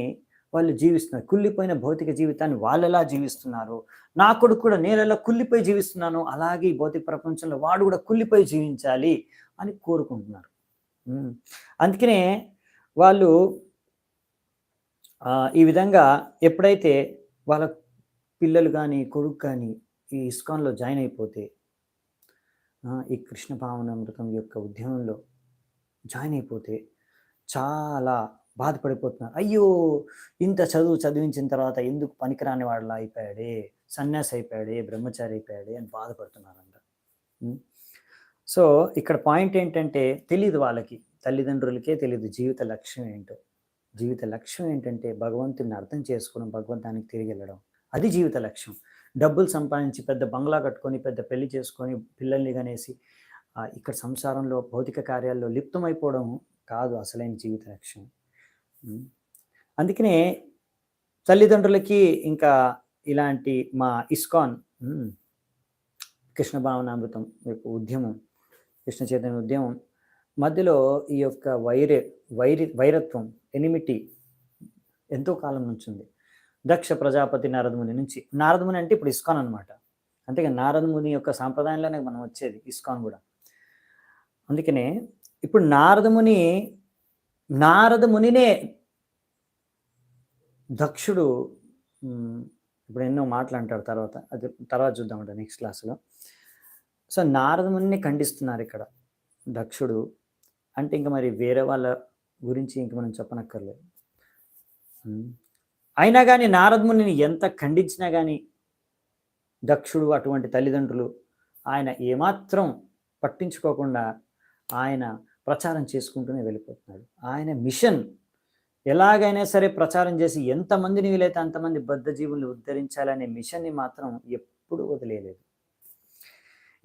వాళ్ళు జీవిస్తున్నారు, కుళ్ళిపోయిన భౌతిక జీవితాన్ని వాళ్ళు ఎలా జీవిస్తున్నారు, నా కొడుకు కూడా నేను ఎలా కుళ్ళిపోయి జీవిస్తున్నాను అలాగే ఈ భౌతిక ప్రపంచంలో వాడు కూడా కుళ్ళిపోయి జీవించాలి అని కోరుకుంటున్నారు. అందుకనే వాళ్ళు ఈ విధంగా ఎప్పుడైతే వాళ్ళ పిల్లలు కానీ కొడుకు కానీ ఈ ఇస్కాన్లో జాయిన్ అయిపోతే, ఈ కృష్ణ భావనామృతం యొక్క ఉద్యమంలో జాయిన్ అయిపోతే చాలా బాధపడిపోతున్నారు. అయ్యో ఇంత చదివించిన తర్వాత ఎందుకు పనికిరాని వాళ్ళ అయిపోయాడే, సన్యాసి అయిపోయాడే, బ్రహ్మచారి అయిపోయాడే అని బాధపడుతున్నారంట. సో ఇక్కడ పాయింట్ ఏంటంటే తెలియదు వాళ్ళకి తల్లిదండ్రులకే తెలియదు జీవిత లక్ష్యం ఏంటో. జీవిత లక్ష్యం ఏంటంటే భగవంతుడిని అర్థం చేసుకోవడం, భగవంతానికి తిరిగి వెళ్ళడం. అది జీవిత లక్ష్యం. డబ్బులు సంపాదించి పెద్ద బంగ్లా కట్టుకొని, పెద్ద పెళ్లి చేసుకొని, పిల్లల్ని కనేసి ఇక్కడ సంసారంలో భౌతిక కార్యాల్లో లిప్తమైపోవడం కాదు అసలైన జీవిత లక్ష్యం. అందుకనే తల్లిదండ్రులకి ఇంకా ఇలాంటి మా ఇస్కాన్ కృష్ణ భావనామృతం యొక్క ఉద్యమం, కృష్ణ చైతన్య ఉద్యమం మధ్యలో ఈ యొక్క వైరత్వం, ఎనిమిటీ ఎంతో కాలం నుంచి ఉంది. దక్ష ప్రజాపతి నారదముని నుంచి. నారదముని అంటే ఇప్పుడు ఇస్కాన్ అనమాట. అంతేగా నారదముని యొక్క సాంప్రదాయంలోనే మనం వచ్చేది ఇస్కాన్ కూడా. అందుకనే ఇప్పుడు నారదమునినే దక్షుడు ఇప్పుడు ఎన్నో మాటలు అంటాడు, అది తర్వాత చూద్దామంట నెక్స్ట్ క్లాస్లో. సో నారదమునిని ఖండిస్తున్నారు ఇక్కడ దక్షుడు. అంటే ఇంకా మరి వేరే వాళ్ళ గురించి ఇంక మనం చెప్పనక్కర్లేదు. అయినా కానీ నారదమునిని ఎంత ఖండించినా కానీ దక్షుడు అటువంటి తల్లిదండ్రులు ఆయన ఏమాత్రం పట్టించుకోకుండా ఆయన ప్రచారం చేసుకుంటూనే వెళ్ళిపోతున్నాడు. ఆయన మిషన్ ఎలాగైనా సరే ప్రచారం చేసి ఎంతమందిని వీలైతే అంతమంది బద్ధజీవుల్ని ఉద్ధరించాలనే మిషన్ని మాత్రం ఎప్పుడు వదిలేయలేదు.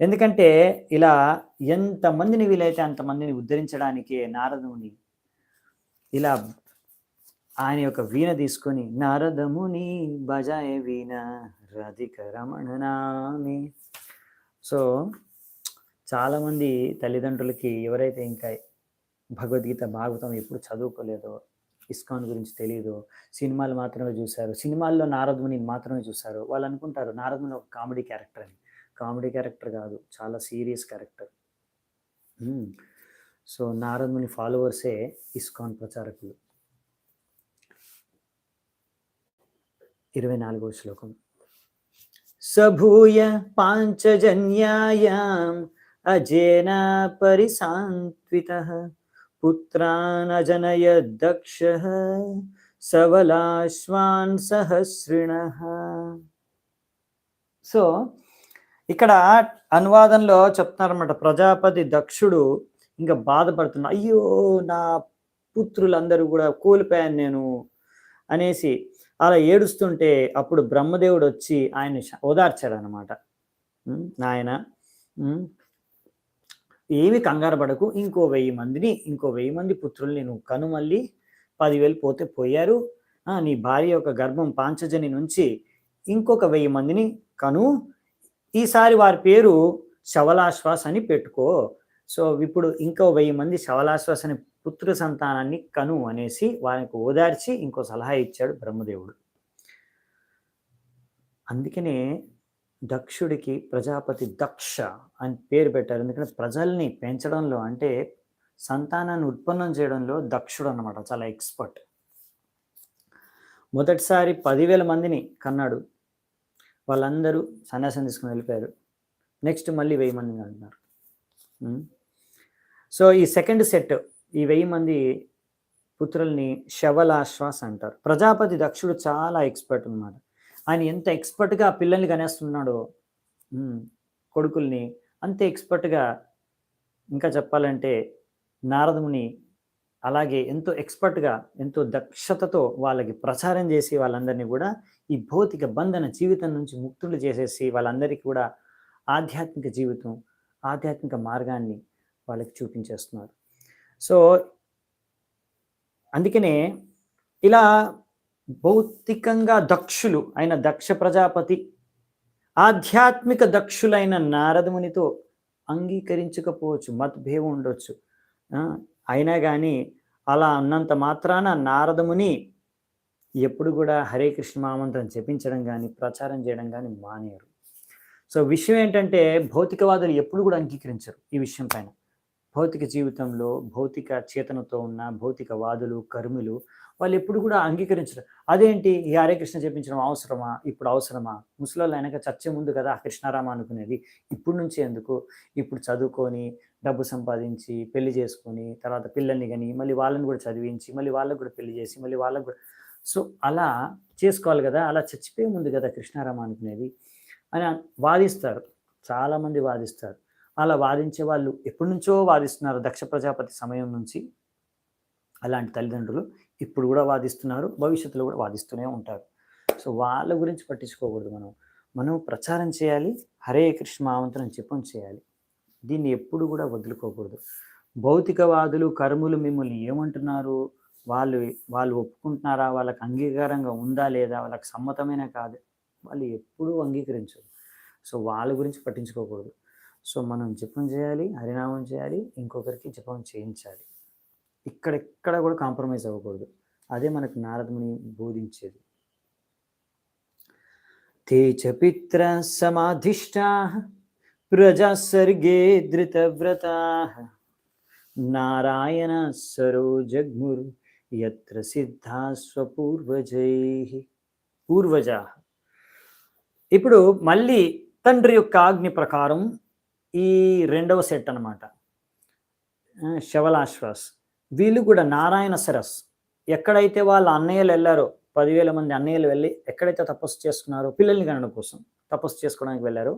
ఎందుకంటే ఇలా ఎంతమందిని వీలైతే అంతమందిని ఉద్ధరించడానికే నారదముని ఇలా ఆయన యొక్క వీణ తీసుకొని నారదముని బజాయే వీణ రాధిక రమణనామి. సో చాలామంది తల్లిదండ్రులకి ఎవరైతే ఇంకా భగవద్గీత భాగవతం ఎప్పుడు చదువుకోలేదో, ఇస్కాన్ గురించి తెలియదో, సినిమాలు మాత్రమే చూశారు, సినిమాల్లో నారదముని మాత్రమే చూశారు, వాళ్ళు అనుకుంటారు నారదముని ఒక కామెడీ క్యారెక్టర్ అని. కామెడీ క్యారెక్టర్ కాదు, చాలా serious character. So Naradamuni ఫాలోవర్సే ISKCON ప్రచారకులు. 24వ శ్లోకం. సభూయ పాంచజన్యాయాం అజేన పరిసాన్వితః పుత్రానజనయ దక్షః సవలాశ్వాన్ సహస్రిణః. సో ఇక్కడ అనువాదంలో చెప్తున్నారన్నమాట, ప్రజాపతి దక్షుడు ఇంకా బాధపడుతున్నా, అయ్యో నా పుత్రులందరూ కూడా కోల్పోయాను నేను అనేసి అలా ఏడుస్తుంటే అప్పుడు బ్రహ్మదేవుడు వచ్చి ఆయన ఓదార్చాడు అనమాట. నాయన ఏమి కంగారు పడకు, ఇంకో 1000 మంది పుత్రుల్ని నువ్వు కను, మళ్ళీ 10,000 పోతే పోయారు, నీ భార్య యొక్క గర్భం పాంచజని నుంచి ఇంకొక 1000 మందిని కను, ఈసారి వారి పేరు శవలాశ్వాస్ అని పెట్టుకో. సో ఇప్పుడు ఇంకో 1000 మంది శవలాశ్వాస్ అనే పుత్ర సంతానాన్ని కను అనేసి వారికి ఓదార్చి ఇంకో సలహా ఇచ్చాడు బ్రహ్మదేవుడు. అందుకనే దక్షుడికి ప్రజాపతి దక్ష అని పేరు పెట్టారు. ఎందుకంటే ప్రజల్ని పెంచడంలో, అంటే సంతానాన్ని ఉత్పన్నం చేయడంలో దక్షుడు అన్నమాట, చాలా ఎక్స్పర్ట్. మొదటిసారి 10,000 మందిని కన్నాడు, వాళ్ళందరూ సన్యాసం తీసుకుని వెళ్ళిపోయారు. నెక్స్ట్ మళ్ళీ 1000 మందిని అంటున్నారు. సో ఈ సెకండ్ సెట్, ఈ 1000 మంది పుత్రుల్ని శవలాశ్వాస్ అంటారు. ప్రజాపతి దక్షుడు చాలా ఎక్స్పర్ట్ అన్నమాట. ఆయన ఎంత ఎక్స్పర్ట్గా పిల్లల్ని కనేస్తున్నాడో కొడుకుల్ని, అంతే ఎక్స్పర్ట్గా ఇంకా చెప్పాలంటే నారదముని అలాగే ఎంతో ఎక్స్పర్ట్గా, ఎంతో దక్షతతో వాళ్ళకి ప్రచారం చేసి వాళ్ళందరినీ కూడా ఈ భౌతిక బంధన జీవితం నుంచి ముక్తులు చేసేసి వాళ్ళందరికీ కూడా ఆధ్యాత్మిక జీవితం, ఆధ్యాత్మిక మార్గాన్ని వాళ్ళకి చూపించేస్తున్నారు. సో అందుకనే ఇలా భౌతికంగా దక్షులు అయిన దక్ష ప్రజాపతి ఆధ్యాత్మిక దక్షులైన నారదమునితో అంగీకరించకపోవచ్చు, మతభేదం ఉండొచ్చు. అయినా కానీ అలా అన్నంత మాత్రాన నారదముని ఎప్పుడు కూడా హరే కృష్ణ మహామంత్రం జపించడం కానీ ప్రచారం చేయడం కానీ మానేరు. సో విషయం ఏంటంటే భౌతికవాదులు ఎప్పుడు కూడా అంగీకరించరు ఈ విషయం పైన. భౌతిక జీవితంలో భౌతిక చేతనతో ఉన్న భౌతికవాదులు, కర్ములు వాళ్ళు ఎప్పుడు కూడా అంగీకరించరు. అదేంటి ఈ హరే కృష్ణ చెప్పించడం అవసరమా, ఇప్పుడు అవసరమా, ముసలోళ్ళు అయినాక చచ్చే ముందు కదా కృష్ణారామ అనుకునేది, ఇప్పుడు నుంచి ఎందుకు, ఇప్పుడు చదువుకొని డబ్బు సంపాదించి పెళ్లి చేసుకొని తర్వాత పిల్లల్ని కానీ మళ్ళీ వాళ్ళని కూడా చదివించి మళ్ళీ వాళ్ళకు కూడా పెళ్లి చేసి మళ్ళీ వాళ్ళకు కూడా, సో అలా చేసుకోవాలి కదా, అలా చచ్చిపోయే ముందు కదా కృష్ణారామ అనుకునేది అని వాదిస్తారు, చాలామంది వాదిస్తారు. అలా వాదించే వాళ్ళు ఎప్పటి నుంచో వాదిస్తున్నారు. దక్ష ప్రజాపతి సమయం నుంచి అలాంటి తల్లిదండ్రులు ఇప్పుడు కూడా వాదిస్తున్నారు. భవిష్యత్తులో కూడా వాదిస్తూనే ఉంటారు. సో వాళ్ళ గురించి పట్టించుకోకూడదు మనం. మనం ప్రచారం చేయాలి. హరే కృష్ణ మహామంత్రం జపం చేయాలి. దీన్ని ఎప్పుడు కూడా వదులుకోకూడదు. భౌతికవాదులు, కర్ములు మిమ్మల్ని ఏమంటున్నారు? వాళ్ళు వాళ్ళు ఒప్పుకుంటున్నారా? వాళ్ళకి అంగీకారంగా ఉందా లేదా? వాళ్ళకి సమ్మతమైన కాదు. వాళ్ళు ఎప్పుడూ అంగీకరించరు. సో వాళ్ళ గురించి పట్టించుకోకూడదు. సో మనం జపం చేయాలి, హరినామం చేయాలి, ఇంకొకరికి జపం చేయించాలి. ఇక్కడెక్కడ కూడా కాంప్రమైజ్ అవ్వకూడదు. అదే మనకు నారదముని బోధించేది. తే చ పిత్ర సమాధిష్టాః ప్రజాసర్గే ధృతవ్రతాః నారాయణ సరో జగ్ముర్ యత్ర సిద్ధాస్వపూర్వజైః పూర్వజాః. ఇప్పుడు మళ్ళీ తండ్రి యొక్క ఆజ్ఞ ప్రకారం ఈ రెండవ సెట్ అన్నమాట. శవలాశ్వాస్ వీళ్ళు కూడా నారాయణ సరస్ ఎక్కడైతే వాళ్ళ అన్నయ్యలు వెళ్ళారో 10,000 మంది అన్నయ్యలు వెళ్ళి ఎక్కడైతే తపస్సు చేసుకున్నారో పిల్లల్ని కనడం కోసం తపస్సు చేసుకోవడానికి వెళ్ళారో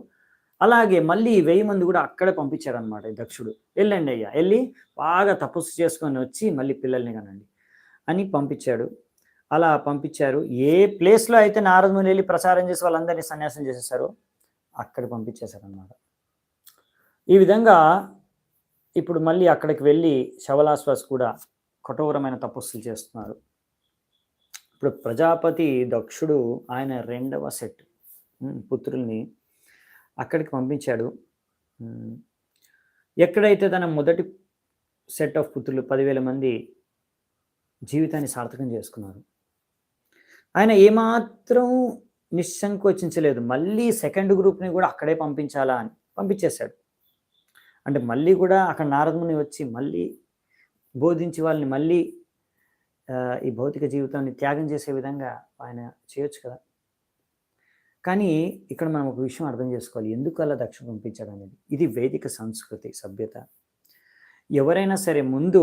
అలాగే మళ్ళీ 1000 మంది కూడా అక్కడే పంపించారనమాట దక్షుడు. వెళ్ళండి అయ్యా, వెళ్ళి బాగా తపస్సు చేసుకొని వచ్చి మళ్ళీ పిల్లల్ని కనండి అని పంపించాడు. అలా పంపించారు. ఏ ప్లేస్లో అయితే నారదుని వెళ్ళి ప్రచారం చేసి వాళ్ళందరినీ సన్యాసం చేసేసారో అక్కడ పంపించేశారనమాట. ఈ విధంగా ఇప్పుడు మళ్ళీ అక్కడికి వెళ్ళి శవలాశ్వాస్ కూడా కఠోరమైన తపస్సులు చేస్తున్నారు. ఇప్పుడు ప్రజాపతి దక్షుడు ఆయన రెండవ సెట్ పుత్రుల్ని అక్కడికి పంపించాడు. ఎక్కడైతే తన మొదటి సెట్ ఆఫ్ పుత్రులు 10,000 మంది జీవితాన్ని సార్థకం చేసుకున్నారు, ఆయన ఏమాత్రం నిస్సంకోచించలేదు. మళ్ళీ సెకండ్ గ్రూప్ని కూడా అక్కడే పంపించాలా అని పంపించేశాడు. అంటే మళ్ళీ కూడా అక్కడ నారదముని వచ్చి మళ్ళీ బోధించి వాళ్ళని మళ్ళీ ఈ భౌతిక జీవితాన్ని త్యాగం చేసే విధంగా ఆయన చేయొచ్చు కదా. కానీ ఇక్కడ మనం ఒక విషయం అర్థం చేసుకోవాలి, ఎందుకు అలా దక్ష పంపించాడు అనేది. ఇది వేదిక సంస్కృతి సభ్యత. ఎవరైనా సరే ముందు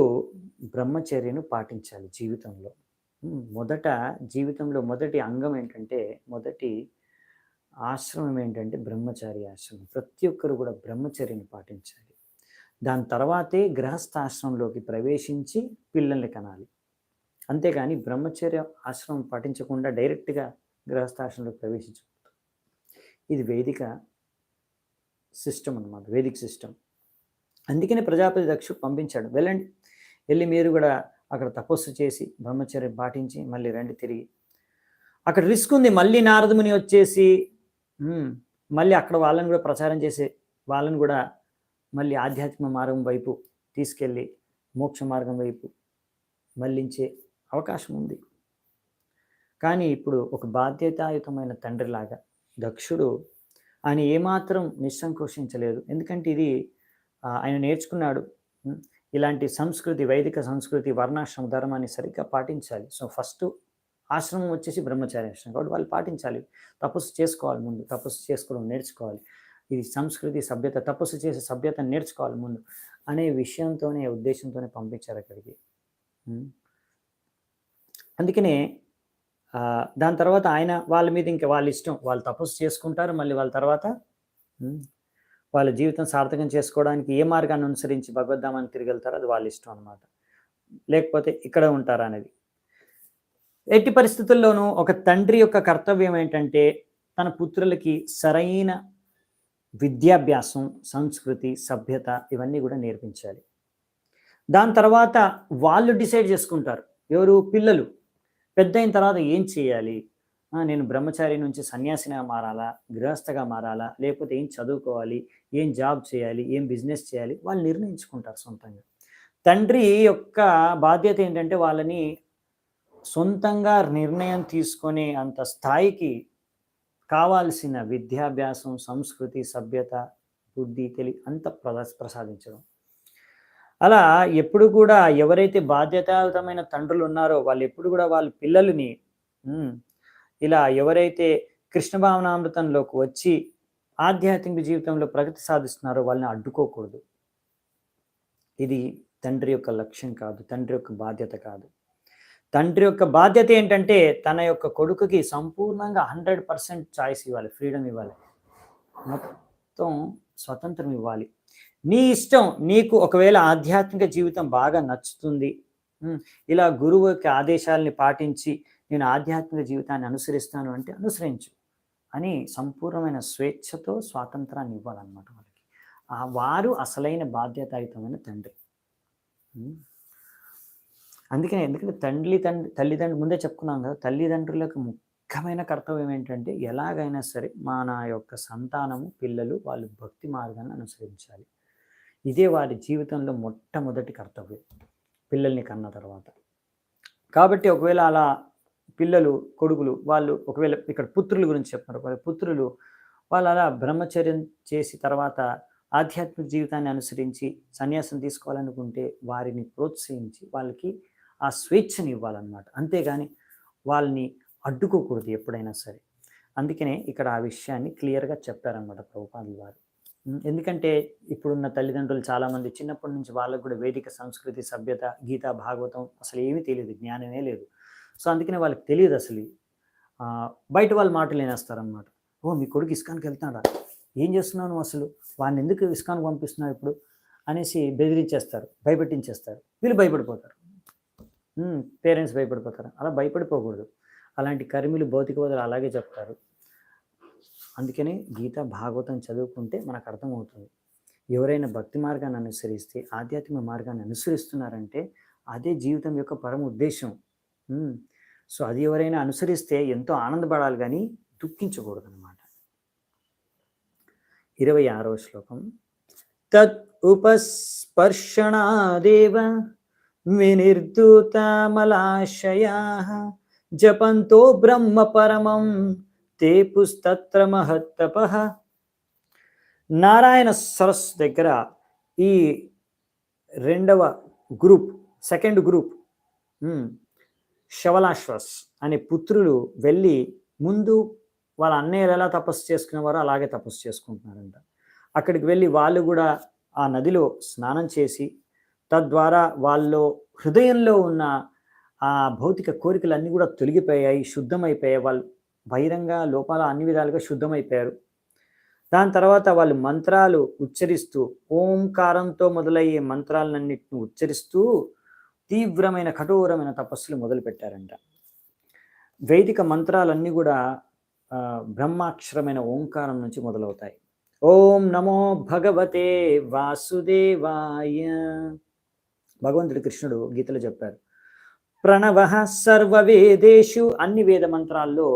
బ్రహ్మచర్యను పాటించాలి జీవితంలో. జీవితంలో మొదటి అంగం ఏంటంటే, మొదటి ఆశ్రమం ఏంటంటే బ్రహ్మచారి ఆశ్రమం. ప్రతి ఒక్కరు కూడా బ్రహ్మచర్యని పాటించాలి. దాని తర్వాతే గృహస్థాశ్రమంలోకి ప్రవేశించి పిల్లల్ని కనాలి. అంతేగాని బ్రహ్మచర్య ఆశ్రమం పాటించకుండా డైరెక్ట్గా గృహస్థాశ్రమంలోకి ప్రవేశించకూడదు. ఇది వేదిక సిస్టమ్ అన్నమాట, వేదిక సిస్టమ్. అందుకనే ప్రజాపతి దక్షుడు పంపించాడు, వెళ్ళండి, వెళ్ళి మీరు కూడా అక్కడ తపస్సు చేసి బ్రహ్మచర్యం పాటించి మళ్ళీ రండి తిరిగి. అక్కడ రిస్క్ ఉంది. మళ్ళీ నారదముని వచ్చేసి మళ్ళీ అక్కడ వాళ్ళని కూడా ప్రచారం చేసే వాళ్ళని కూడా మళ్ళీ ఆధ్యాత్మిక మార్గం వైపు తీసుకెళ్ళి మోక్ష మార్గం వైపు మళ్ళించే అవకాశం ఉంది. కానీ ఇప్పుడు ఒక బాధ్యతాయుతమైన తండ్రిలాగా దక్షుడు ఆయన ఏమాత్రం నిస్సంకోచించలేదు. ఎందుకంటే ఇది ఆయన నేర్చుకున్నాడు. ఇలాంటి సంస్కృతి, వైదిక సంస్కృతి, వర్ణాశ్రమ ధర్మాన్ని సరిగ్గా పాటించాలి. సో ఫస్ట్ ఆశ్రమం వచ్చేసి బ్రహ్మచారి ఆశ్రమం కాబట్టి వాళ్ళు పాటించాలి. తపస్సు చేసుకోవాలి, ముందు తపస్సు చేసుకోవడం నేర్చుకోవాలి. ఇది సంస్కృతి సభ్యత, తపస్సు చేసే సభ్యతను నేర్చుకోవాలి ముందు అనే విషయంతోనే, ఉద్దేశంతోనే పంపించారు అక్కడికి. అందుకనే దాని తర్వాత ఆయన వాళ్ళ మీద ఇంకా వాళ్ళ ఇష్టం, వాళ్ళు తపస్సు చేసుకుంటారు. మళ్ళీ వాళ్ళ తర్వాత వాళ్ళ జీవితం సార్థకం చేసుకోవడానికి ఏ మార్గాన్ని అనుసరించి భగవద్ధామాన్ని తిరిగి వెళ్తారో అది వాళ్ళ ఇష్టం అనమాట. లేకపోతే ఇక్కడ ఉంటారా అనేది. ఎట్టి పరిస్థితుల్లోనూ ఒక తండ్రి యొక్క కర్తవ్యం ఏంటంటే తన పుత్రులకి సరైన విద్యాభ్యాసం, సంస్కృతి, సభ్యత ఇవన్నీ కూడా నేర్పించాలి. దాని తర్వాత వాళ్ళు డిసైడ్ చేసుకుంటారు. ఎవరు? పిల్లలు. పెద్ద అయిన తర్వాత ఏం చేయాలి, నేను బ్రహ్మచారి నుంచి సన్యాసిగా మారాలా, గృహస్థగా మారాలా, లేకపోతే ఏం చదువుకోవాలి, ఏం జాబ్ చేయాలి, ఏం బిజినెస్ చేయాలి, వాళ్ళు నిర్ణయించుకుంటారు సొంతంగా. తండ్రి యొక్క బాధ్యత ఏంటంటే వాళ్ళని సొంతంగా నిర్ణయం తీసుకునే అంత స్థాయికి కావాల్సిన విద్యాభ్యాసం, సంస్కృతి, సభ్యత, బుద్ధి, తెలివి అంత ప్రసాదించడం. అలా ఎప్పుడు కూడా ఎవరైతే బాధ్యతాయుతమైన తండ్రులు ఉన్నారో వాళ్ళు ఎప్పుడు కూడా వాళ్ళ పిల్లలని ఇలా ఎవరైతే కృష్ణ భావనామృతంలోకి వచ్చి ఆధ్యాత్మిక జీవితంలో ప్రగతి సాధిస్తున్నారో వాళ్ళని అడ్డుకోకూడదు. ఇది తండ్రి యొక్క లక్ష్యం కాదు, తండ్రి యొక్క బాధ్యత కాదు. తండ్రి యొక్క బాధ్యత ఏంటంటే తన యొక్క కొడుకుకి సంపూర్ణంగా 100% చాయిస్ ఇవ్వాలి, ఫ్రీడమ్ ఇవ్వాలి, మొత్తం స్వతంత్రం ఇవ్వాలి. నీ ఇష్టం. నీకు ఒకవేళ ఆధ్యాత్మిక జీవితం బాగా నచ్చుతుంది, ఇలా గురువు యొక్క ఆదేశాలని పాటించి నేను ఆధ్యాత్మిక జీవితాన్ని అనుసరిస్తాను అంటే అనుసరించు అని సంపూర్ణమైన స్వేచ్ఛతో స్వాతంత్రాన్ని ఇవ్వాలన్నమాట వాళ్ళకి. వారు అసలైన బాధ్యతాయుతమైన తండ్రి. అందుకనే, ఎందుకంటే తల్లిదండ్రులు ముందే చెప్పుకున్నాం కదా, తల్లిదండ్రులకు ముఖ్యమైన కర్తవ్యం ఏంటంటే ఎలాగైనా సరే మన యొక్క సంతానము, పిల్లలు వాళ్ళు భక్తి మార్గాన్ని అనుసరించాలి. ఇదే వారి జీవితంలో మొట్టమొదటి కర్తవ్యం పిల్లల్ని కన్న తర్వాత. కాబట్టి ఒకవేళ అలా పిల్లలు, కొడుకులు వాళ్ళు ఒకవేళ ఇక్కడ పుత్రుల గురించి చెప్తున్నారు, వాళ్ళ పుత్రులు వాళ్ళు అలా బ్రహ్మచర్యం చేసి తర్వాత ఆధ్యాత్మిక జీవితాన్ని అనుసరించి సన్యాసం తీసుకోవాలనుకుంటే వారిని ప్రోత్సహించి వాళ్ళకి ఆ స్వేచ్ఛని ఇవ్వాలన్నమాట. అంతేగాని వాళ్ళని అడ్డుకోకూడదు ఎప్పుడైనా సరే. అందుకనే ఇక్కడ ఆ విషయాన్ని క్లియర్గా చెప్పారనమాట ప్రభుపాదుల వారు. ఎందుకంటే ఇప్పుడున్న తల్లిదండ్రులు చాలామంది చిన్నప్పటి నుంచి వాళ్ళకు కూడా వేదిక సంస్కృతి, సభ్యత, గీత, భాగవతం అసలు ఏమీ తెలియదు, జ్ఞానమే లేదు. సో అందుకనే వాళ్ళకి తెలియదు అసలు. బయట వాళ్ళ మాటలు వినేస్తారనమాట. ఓ మీ కొడుకు ఇస్కాన్కి వెళ్తున్నాడా, ఏం చేస్తున్నావు అసలు, వాడిని ఎందుకు ఇస్కాన్కి పంపిస్తున్నావు ఇప్పుడు అనేసి బెదిరించేస్తారు, భయపెట్టించేస్తారు. వీళ్ళు భయపడిపోతారు, పేరెంట్స్ భయపడిపోతారు. అలా భయపడిపోకూడదు. అలాంటి కర్మిలు, భౌతికవాదులు అలాగే చెప్తారు. అందుకనే గీత, భాగవతం చదువుకుంటే మనకు అర్థమవుతుంది. ఎవరైనా భక్తి మార్గాన్ని అనుసరిస్తే, ఆధ్యాత్మిక మార్గాన్ని అనుసరిస్తున్నారంటే అదే జీవితం యొక్క పరమ ఉద్దేశం. సో అది ఎవరైనా అనుసరిస్తే ఎంతో ఆనందపడాలి కానీ దుఃఖించకూడదు అనమాట. 26వ శ్లోకం. తత్ ఉపస్పర్శనాదేవ వినిర్ధూతమలాశయాః జపంతో బ్రహ్మ పరమం తే పుస్తత్ర మహత్తపః. నారాయణ సరస్సు దగ్గర ఈ రెండవ గ్రూప్, సెకండ్ గ్రూప్ శవలాశ్వస్ అనే పుత్రులు వెళ్ళి ముందు వాళ్ళ అన్నయ్యలు ఎలా తపస్సు చేసుకునేవారో అలాగే తపస్సు చేసుకుంటున్నారంట. అక్కడికి వెళ్ళి వాళ్ళు కూడా ఆ నదిలో స్నానం చేసి తద్వారా వాళ్ళు హృదయంలో ఉన్న ఆ భౌతిక కోరికలన్నీ కూడా తొలగిపోయాయి, శుద్ధమైపోయాయి. వాళ్ళు బహిరంగ లోపాల అన్ని విధాలుగా శుద్ధమైపోయారు. దాని తర్వాత వాళ్ళు మంత్రాలు ఉచ్చరిస్తూ, ఓంకారంతో మొదలయ్యే మంత్రాలన్నింటిని ఉచ్చరిస్తూ తీవ్రమైన కఠోరమైన తపస్సులు మొదలుపెట్టారంట. వైదిక మంత్రాలన్నీ కూడా బ్రహ్మాక్షరమైన ఓంకారం నుంచి మొదలవుతాయి. ఓం నమో భగవతే వాసుదేవాయ. భగవంతుడు కృష్ణుడు గీతలో చెప్పారు, ప్రణవః సర్వవేదేషు. అన్ని వేద మంత్రాల్లో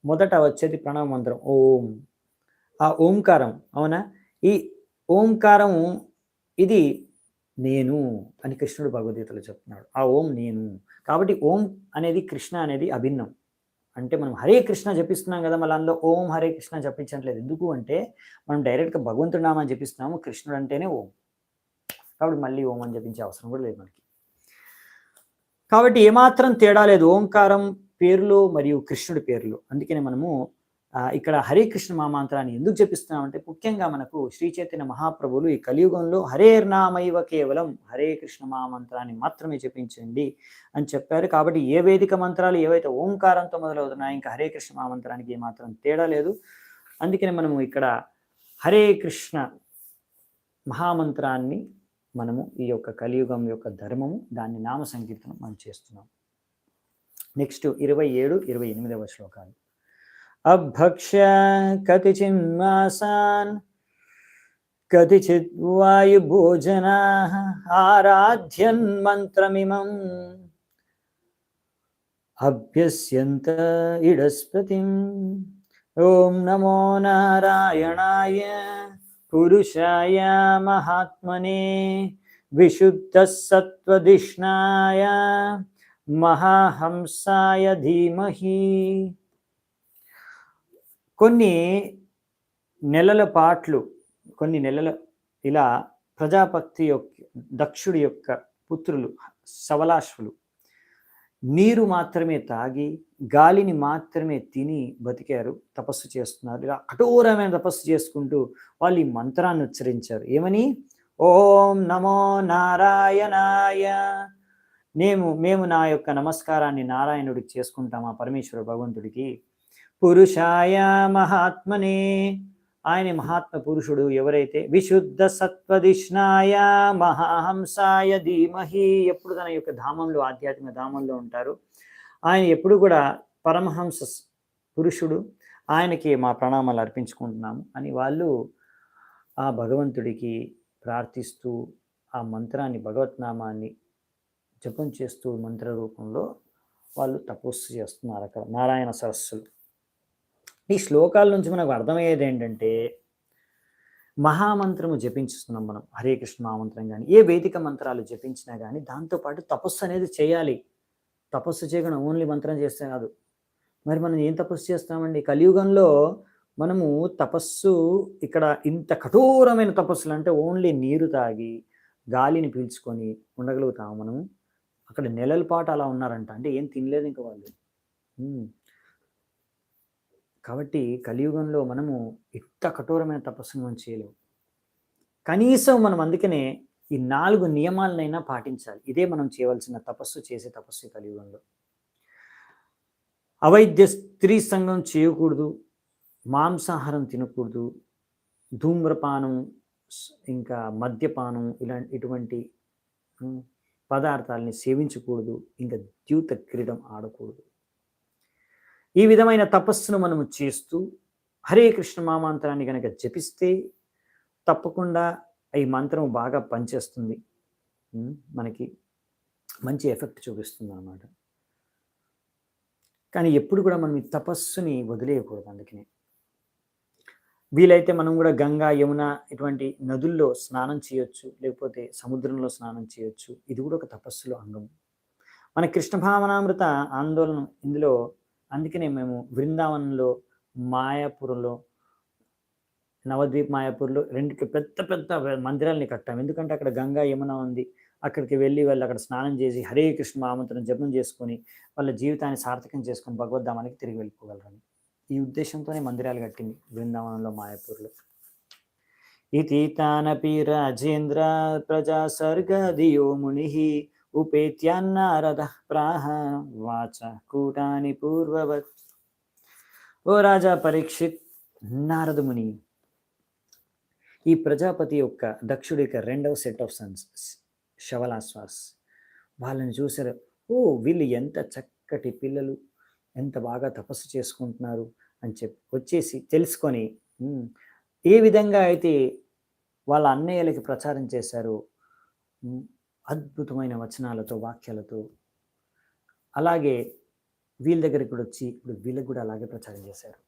మొదట వచ్చేది ప్రణవ మంత్రం ఓం. ఆ ఓంకారం, అవునా, ఈ ఓంకారం ఇది నేను అని కృష్ణుడు భగవద్గీతలో చెప్తున్నాడు. ఆ ఓం నేను. కాబట్టి ఓం అనేది, కృష్ణ అనేది అభిన్నం. అంటే మనం హరే కృష్ణ జపిస్తున్నాం కదా, మళ్ళీ అందులో ఓం హరే కృష్ణ జపించట్లేదు. ఎందుకు అంటే మనం డైరెక్ట్గా భగవంతుడి నామాన్ని జపిస్తున్నాము, కృష్ణుడు అంటేనే ఓం. కాబట్టి మళ్ళీ ఓం అని జపించే అవసరం కూడా లేదు మనకి. కాబట్టి ఏమాత్రం తేడా లేదు ఓంకారం పేర్లు మరియు కృష్ణుడి పేర్లు. అందుకనే మనము ఇక్కడ హరే కృష్ణ మహామంత్రాన్ని ఎందుకు జపిస్తున్నామంటే, ముఖ్యంగా మనకు శ్రీ చైతన్య మహాప్రభులు ఈ కలియుగంలో హరేర్నామైవ కేవలం, హరే కృష్ణ మహామంత్రాన్ని మాత్రమే జపించండి అని చెప్పారు. కాబట్టి ఏ వేదిక మంత్రాలు ఏవైతే ఓంకారంతో మొదలవుతున్నాయో ఇంకా హరే కృష్ణ మహామంత్రానికి ఏమాత్రం తేడా లేదు. అందుకని మనము ఇక్కడ హరే కృష్ణ మహామంత్రాన్ని మనము ఈ యొక్క కలియుగం యొక్క ధర్మము, దాన్ని నామ సంకీర్తనం మనం చేస్తున్నాం. నెక్స్ట్ 27, 28వ శ్లోకాలు. అభక్ష్య కతిచిన్మాసాన్ కతిచిత్ వాయుభోజనాః ఆరాధ్యన్ మంత్రమిమం అభ్యస్యంత ఇడస్పతిం. ఓం నమో నారాయణాయ పురుషాయ మహాత్మనే విశుద్ధ సత్వధిష్ణాయ మహాహంసాయ ధీమహి. కొన్ని నెలల ఇలా ప్రజాపతి యొక్క, దక్షుడి యొక్క పుత్రులు శవలాశ్వులు నీరు మాత్రమే తాగి, గాలిని మాత్రమే తిని బతికారు, తపస్సు చేస్తున్నారు. ఇలా కఠోరమైన తపస్సు చేసుకుంటూ వాళ్ళు ఈ మంత్రాన్ని ఉచ్చరించారు. ఏమని? ఓం నమో నారాయణాయ. మేము నా యొక్క నమస్కారాన్ని నారాయణుడికి చేసుకుంటాం, ఆ పరమేశ్వర భగవంతుడికి. పురుషాయ మహాత్మనే, ఆయన మహాత్మ పురుషుడు ఎవరైతే విశుద్ధ సత్వదిష్ణాయ మహాహంసాయ ధీమహి, ఎప్పుడు తన యొక్క ధామంలో, ఆధ్యాత్మిక ధామంలో ఉంటారు. ఆయన ఎప్పుడు కూడా పరమహంస పురుషుడు, ఆయనకి మా ప్రణామాలు అర్పించుకుంటున్నాము అని వాళ్ళు ఆ భగవంతుడికి ప్రార్థిస్తూ ఆ మంత్రాన్ని, భగవత్నామాన్ని జపం చేస్తూ మంత్ర రూపంలో వాళ్ళు తపస్సు చేస్తున్నారు అక్కడ నారాయణ సరస్సులు. ఈ శ్లోకాల నుంచి మనకు అర్థమయ్యేది ఏంటంటే, మహామంత్రము జపించుస్తున్నాం మనం, హరే కృష్ణ మహామంత్రం కానీ ఏ వేదిక మంత్రాలు జపించినా కానీ దాంతోపాటు తపస్సు అనేది చేయాలి. తపస్సు చేయకుండా ఓన్లీ మంత్రం చేస్తే కాదు. మరి మనం ఏం తపస్సు చేస్తామండి? కలియుగంలో మనము తపస్సు ఇక్కడ ఇంత కఠోరమైన తపస్సులు అంటే ఓన్లీ నీరు తాగి గాలిని పీల్చుకొని ఉండగలుగుతాము మనము. అక్కడ నెలల పాటు అలా ఉన్నారంట, అంటే ఏం తినలేదు ఇంకా వాళ్ళు. కాబట్టి కలియుగంలో మనము ఇంత కఠోరమైన తపస్సును మనం చేయలేము. కనీసం మనం అందుకనే ఈ 4 నియమాలనైనా పాటించాలి. ఇదే మనం చేయవలసిన తపస్సు, చేసే తపస్సు కలియుగంలో. అవైద్య స్త్రీ సంగం చేయకూడదు, మాంసాహారం తినకూడదు, ధూమ్రపానం, ఇంకా మద్యపానం ఇటువంటి పదార్థాలని సేవించకూడదు, ఇంకా ద్యూత క్రీడం ఆడకూడదు. ఈ విధమైన తపస్సును మనము చేస్తూ హరే కృష్ణ మహామంత్రాన్ని కనుక జపిస్తే తప్పకుండా ఈ మంత్రం బాగా పనిచేస్తుంది, మనకి మంచి ఎఫెక్ట్ చూపిస్తుంది అన్నమాట. కానీ ఎప్పుడు కూడా మనం ఈ తపస్సుని వదిలేయకూడదు. అందుకనే వీలైతే మనం కూడా గంగా, యమున ఇటువంటి నదుల్లో స్నానం చేయొచ్చు, లేకపోతే సముద్రంలో స్నానం చేయొచ్చు. ఇది కూడా ఒక తపస్సులో అంగం. మన కృష్ణ భావనామృత ఆందోళన ఇందులో. అందుకనే మేము బృందావనంలో, మాయాపూర్లో, నవద్వీప్ మాయాపూర్లో 2 పెద్ద పెద్ద మందిరాలని కట్టాము. ఎందుకంటే అక్కడ గంగా, యమున ఉంది. అక్కడికి వెళ్ళి వాళ్ళు అక్కడ స్నానం చేసి హరే కృష్ణ మహామంత్రం జపం చేసుకొని వాళ్ళ జీవితాన్ని సార్థకం చేసుకొని భగవద్ధామానికి తిరిగి వెళ్ళిపోగలరని ఈ ఉద్దేశంతోనే మందిరాలు కట్టింది బృందావనంలో, మాయాపూర్లో. ఇతి తానపి రాజేంద్ర ప్రజా సర్గదియో ముని ఉపేత్యాన్నారద ప్రాహ వాచ కూటాని పూర్వవత్. ఓ రాజా పరీక్షిత్, నారద ముని ఈ ప్రజాపతి యొక్క, దక్షుడి యొక్క 2వ సెట్ ఆఫ్ సన్స్ శవలాశ్వాస్ వాళ్ళని చూసారు. ఓ వీళ్ళు ఎంత చక్కటి పిల్లలు, ఎంత బాగా తపస్సు చేసుకుంటున్నారు అని చెప్పి వచ్చేసి తెలుసుకొని ఏ విధంగా అయితే వాళ్ళ అన్నయ్యలకి ప్రచారం చేశారు అద్భుతమైన వచనాలతో, వాక్యాలతో, అలాగే వీళ్ళ దగ్గరికి కూడా వచ్చి ఇప్పుడు వీళ్ళకి కూడా అలాగే ప్రచారం చేశారు.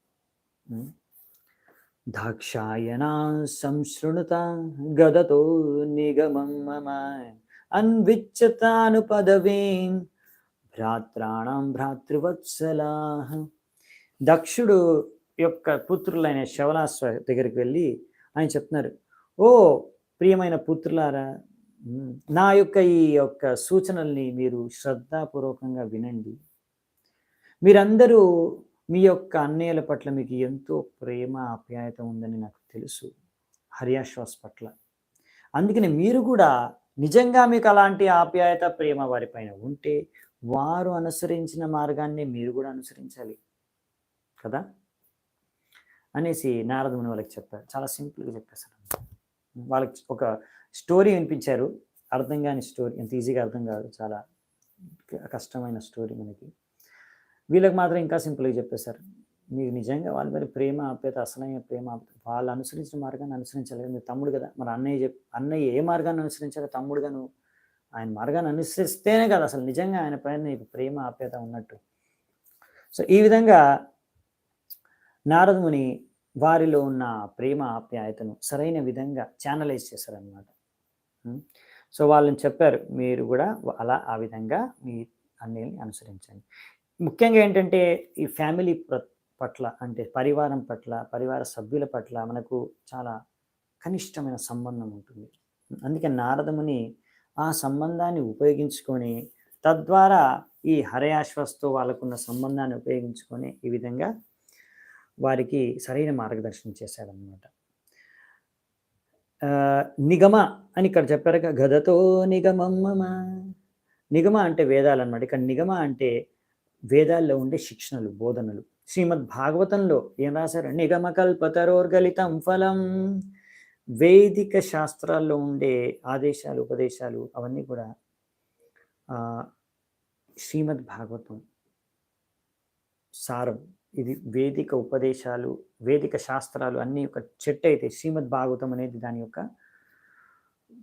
దాక్షాయణ సంశృణుత గదతో నిగమం మమ అన్విచ్చతాను పదవీం భ్రాత్రాణం భ్రాతృవత్సలా. దక్షుడు యొక్క పుత్రులైన శవలాశ్వ దగ్గరికి వెళ్ళి ఆయన చెప్తున్నారు, ఓ ప్రియమైన పుత్రులారా, నా యొక్క ఈ యొక్క సూచనల్ని మీరు శ్రద్ధాపూర్వకంగా వినండి. మీరందరూ మీ యొక్క అన్నయ్యల పట్ల మీకు ఎంతో ప్రేమ, ఆప్యాయత ఉందని నాకు తెలుసు హరియాశ్వాస్ పట్ల. అందుకని మీరు కూడా నిజంగా మీకు అలాంటి ఆప్యాయత, ప్రేమ వారిపైన ఉంటే వారు అనుసరించిన మార్గాన్ని మీరు కూడా అనుసరించాలి కదా అనేసి నారద ముని వాళ్ళకి చెప్పారు. చాలా సింపుల్గా చెప్పేశారు. వాళ్ళకి ఒక స్టోరీ వినిపించారు. అర్థం కాని స్టోరీ, ఎంత ఈజీగా అర్థం కాదు, చాలా కష్టమైన స్టోరీ మనకి. వీళ్ళకి మాత్రం ఇంకా సింపుల్గా చెప్పేశారు. మీకు నిజంగా వాళ్ళ మీద ప్రేమ, ఆప్యాయత, అసలైన ప్రేమ, వాళ్ళు అనుసరించిన మార్గాన్ని అనుసరించాలి. మీరు తమ్ముడు కదా, మరి అన్నయ్య ఏ మార్గాన్ని అనుసరించాలో తమ్ముడుగా నువ్వు ఆయన మార్గాన్ని అనుసరిస్తేనే కదా అసలు నిజంగా ఆయన పైన నీకు ప్రేమ, ఆప్యాయత ఉన్నట్టు. సో ఈ విధంగా నారదముని వారిలో ఉన్న ప్రేమ, ఆప్యాయతను సరైన విధంగా ఛానలైజ్ చేశారనమాట. సో వాళ్ళని చెప్పారు, మీరు కూడా ఆ విధంగా మీ అన్నయ్యని అనుసరించండి. ముఖ్యంగా ఏంటంటే ఈ ఫ్యామిలీ పట్ల, అంటే పరివారం పట్ల, పరివార సభ్యుల పట్ల మనకు చాలా కనిష్టమైన సంబంధం ఉంటుంది. అందుకే నారదముని ఆ సంబంధాన్ని ఉపయోగించుకొని తద్వారా ఈ హరయాశ్వస్తో వాళ్ళకున్న సంబంధాన్ని ఉపయోగించుకొని ఈ విధంగా వారికి సరైన మార్గదర్శనం చేశాడనమాట. నిగమ అని ఇక్కడ చెప్పారు, గదతో నిగమమ్మ. నిగమ అంటే వేదాలు అనమాట. ఇక్కడ నిగమ అంటే వేదాల్లో ఉండే శిక్షణలు, బోధనలు. శ్రీమద్ భాగవతంలో ఏం రాశారు? నిగమకల్పతరోర్గలితం ఫలం. వేదిక శాస్త్రాల్లో ఉండే ఆదేశాలు, ఉపదేశాలు అవన్నీ కూడా శ్రీమద్ భాగవతం సారం. ఇది వేదిక ఉపదేశాలు, వేదిక శాస్త్రాలు అన్నీ ఒక చెట్టు అయితే శ్రీమద్ భాగవతం అనేది దాని యొక్క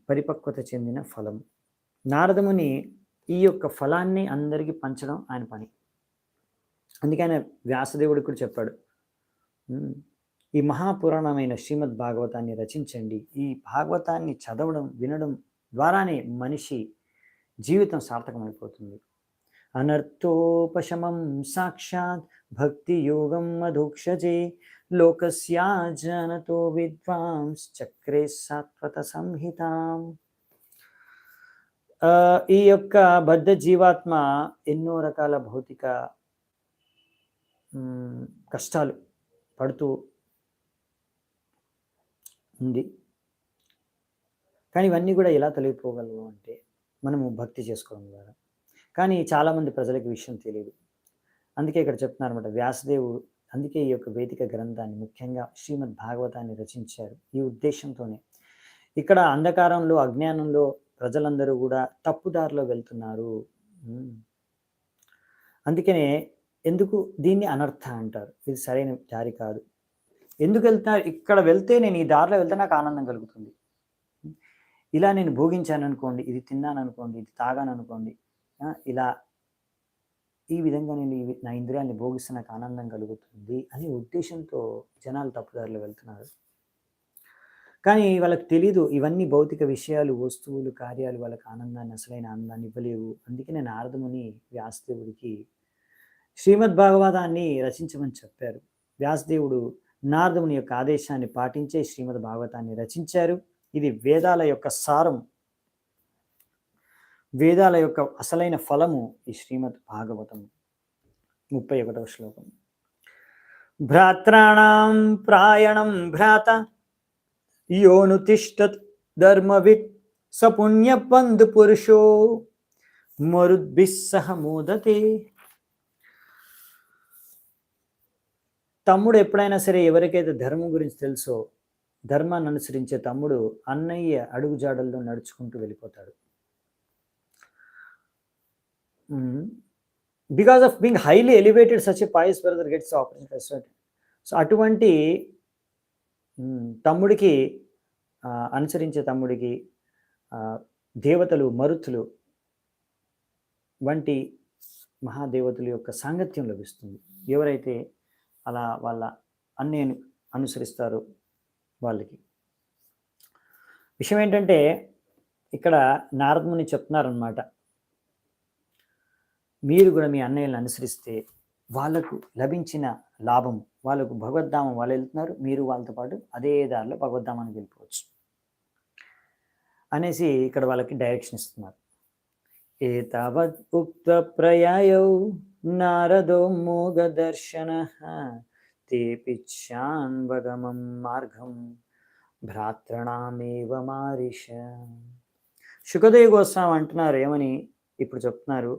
పరిపక్వత చెందిన ఫలం. నారదముని ఈ యొక్క ఫలాన్ని అందరికీ పంచడం ఆయన పని. అందుకే ఆయన వ్యాసదేవుడికి కూడా చెప్పాడు, ఈ మహాపురాణమైన శ్రీమద్ భాగవతాన్ని రచించండి. ఈ భాగవతాన్ని చదవడం, వినడం ద్వారానే మనిషి జీవితం సార్థకమైపోతుంది. అనర్థోపశమం సాక్షాత్ భక్తి యోగం మధుక్షజే లోకస్యా జనతో విద్వాంస్ చక్రే సాత్వత సంహితాం. ఈ యొక్క బద్ధ జీవాత్మ ఎన్నో రకాల భౌతిక కష్టాలు పడుతూ ఉంది. కానీ ఇవన్నీ కూడా ఎలా తొలగిపోగలవు అంటే మనము భక్తి చేసుకోవడం ద్వారా. కానీ చాలామంది ప్రజలకు విషయం తెలియదు. అందుకే ఇక్కడ చెప్తున్నారు అనమాట వ్యాసదేవుడు. అందుకే ఈ యొక్క వేదిక గ్రంథాన్ని, ముఖ్యంగా శ్రీమద్ భాగవతాన్ని రచించారు ఈ ఉద్దేశంతోనే. ఇక్కడ అంధకారంలో, అజ్ఞానంలో ప్రజలందరూ కూడా తప్పుదారిలో వెళ్తున్నారు. అందుకనే ఎందుకు దీన్ని అనర్థ అంటారు. ఇది సరైన దారి కాదు. ఎందుకు వెళ్తున్నారు? ఇక్కడ వెళ్తే నేను ఈ దారిలో వెళ్తే నాకు ఆనందం కలుగుతుంది. ఇలా నేను భోగించాను అనుకోండి, ఇది తిన్నాను అనుకోండి, ఇది తాగాను అనుకోండి, ఇలా ఈ విధంగా నేను నా ఇంద్రియాన్ని భోగిస్తే నాకు ఆనందం కలుగుతుంది అనే ఉద్దేశంతో జనాలు తప్పుదారిలో వెళ్తున్నారు. కానీ వాళ్ళకి తెలీదు ఇవన్నీ భౌతిక విషయాలు, వస్తువులు, కార్యాలు వాళ్ళకి ఆనందాన్ని, అసలైన ఆనందాన్ని ఇవ్వలేవు. అందుకే నేను నారదముని వ్యాసదేవుడికి శ్రీమద్ భాగవతాన్ని రచించమని చెప్పారు. వ్యాసదేవుడు నారదముని యొక్క ఆదేశాన్ని పాటించే శ్రీమద్ భాగవతాన్ని రచించారు. ఇది వేదాల యొక్క సారం, వేదాల యొక్క అసలైన ఫలము ఈ శ్రీమద్ భాగవతం. 31వ శ్లోకం. భ్రాత్రాణం ప్రాయణం భ్రాత యోను తిష్టత్ ధర్మవిత్ సపుణ్య బంధు పురుషో మరుద్భిస్సహ మోదతే. తమ్ముడు ఎప్పుడైనా సరే ఎవరికైతే ధర్మం గురించి తెలుసో, ధర్మాన్ని అనుసరించే తమ్ముడు అన్నయ్య అడుగుజాడల్లో నడుచుకుంటూ వెళ్ళిపోతాడు. Because of being highly elevated such a pious brother gets opportunity. So అటువంటి తమ్ముడికి, అనుసరించే తమ్ముడికి దేవతలు, మరుతులు వంటి మహాదేవతల యొక్క సాంగత్యం లభిస్తుంది. ఎవరైతే అలా వాళ్ళ అన్నయ్యను అనుసరిస్తారో వాళ్ళకి. విషయం ఏంటంటే ఇక్కడ నారదముని చెప్తున్నారనమాట, మీరు కూడా మీ అన్నయ్యలను అనుసరిస్తే వాళ్ళకు లభించిన లాభం, వాళ్ళకు భగవద్ధామం వాళ్ళు వెళ్తున్నారు, మీరు వాళ్ళతో పాటు అదే దారిలో భగవద్ధామానికి వెళ్ళిపోవచ్చు అనేసి ఇక్కడ వాళ్ళకి డైరెక్షన్ ఇస్తున్నారు. ఏతావత్ ఉక్త ప్రయాయౌ నారదో మోగదర్శన తేపిచ్చాన్వగమం మార్గం భ్రాత్రణామేవ మారిష. శుకదేవ్ గోస్వామి అంటున్నారు ఏమని ఇప్పుడు చెప్తున్నారు,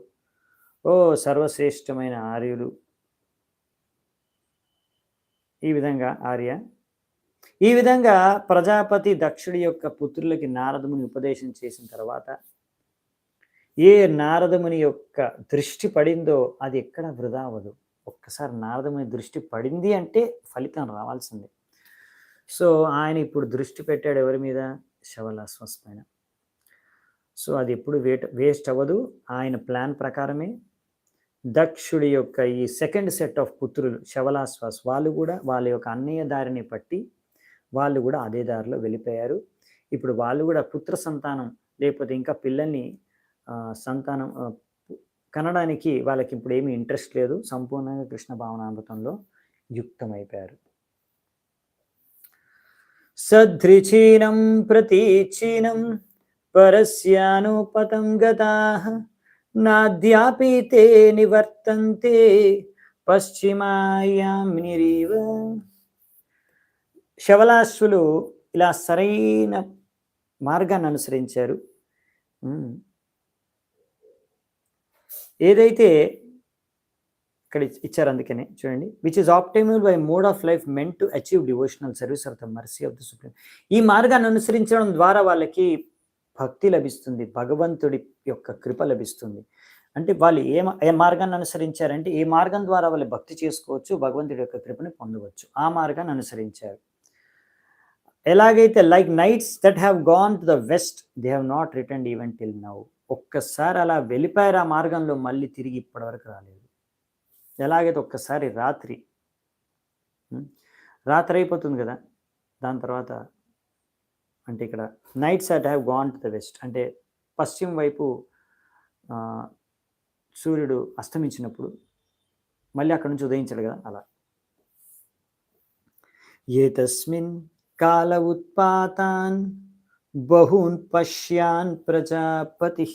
ఓ సర్వశ్రేష్టమైన ఆర్యులు, ఈ విధంగా ఆర్య, ఈ విధంగా ప్రజాపతి దక్షుడి యొక్క పుత్రులకి నారదముని ఉపదేశం చేసిన తర్వాత ఏ నారదముని యొక్క దృష్టి పడిందో అది ఎక్కడ వృధా అవ్వదు. ఒక్కసారి నారదముని దృష్టి పడింది అంటే ఫలితం రావాల్సిందే. సో ఆయన ఇప్పుడు దృష్టి పెట్టాడు ఎవరి మీద? శవలాశ్వస్ పైన. సో అది ఎప్పుడు వేస్ట్ అవ్వదు. ఆయన ప్లాన్ ప్రకారమే దక్షుడి యొక్క ఈ సెకండ్ సెట్ ఆఫ్ పుత్రులు శవలాశ్వాస్ వాళ్ళు కూడా వాళ్ళ యొక్క అన్నయ్య దారిని పట్టి వాళ్ళు కూడా అదే దారిలో వెళ్ళిపోయారు. ఇప్పుడు వాళ్ళు కూడా పుత్ర సంతానం లేకపోతే ఇంకా పిల్లల్ని సంతానం కనడానికి వాళ్ళకి ఇప్పుడు ఏమీ ఇంట్రెస్ట్ లేదు. సంపూర్ణంగా కృష్ణ భావనామృతంలో యుక్తమైపోయారు. సదృచీనం ప్రతీచీనం పరస్యానుపతం గతాః నాద్యాపి తే నివర్తంతే పశ్చిమాయామినిరీవ. శవలాశ్వులు ఇలా సరైన మార్గాన్ని అనుసరించారు. ఏదైతే ఇక్కడ ఇచ్చారు, అందుకనే చూడండి. Which is optimal by mod of life meant to achieve devotional service of the mercy of the supreme. ఈ మార్గాన్ని అనుసరించడం ద్వారా వాళ్ళకి భక్తి లభిస్తుంది, భగవంతుడి యొక్క కృప లభిస్తుంది. అంటే వాళ్ళు ఏ మార్గాన్ని అనుసరించారంటే ఏ మార్గం ద్వారా వాళ్ళు భక్తి చేసుకోవచ్చు, భగవంతుడి యొక్క కృపని పొందవచ్చు, ఆ మార్గాన్ని అనుసరించారు. ఎలాగైతే like nights that have gone to the west they have not return even till now. ఒక్కసారి అలా వెళ్ళిపోయారు ఆ మార్గంలో, మళ్ళీ తిరిగి ఇప్పటి వరకు రాలేదు. ఎలాగైతే ఒక్కసారి రాత్రి అయిపోతుంది కదా, దాని తర్వాత అంటే ఇక్కడ nights that have gone to the west అంటే పశ్చిమ వైపు సూర్యుడు అస్తమించినప్పుడు మళ్ళీ అక్కడ నుంచి ఉదయించాడు కదా, అలా. ఏ తస్మిన్ కాల ఉత్పాతాన్ బహూన్ పశ్యాన్ ప్రజాపతి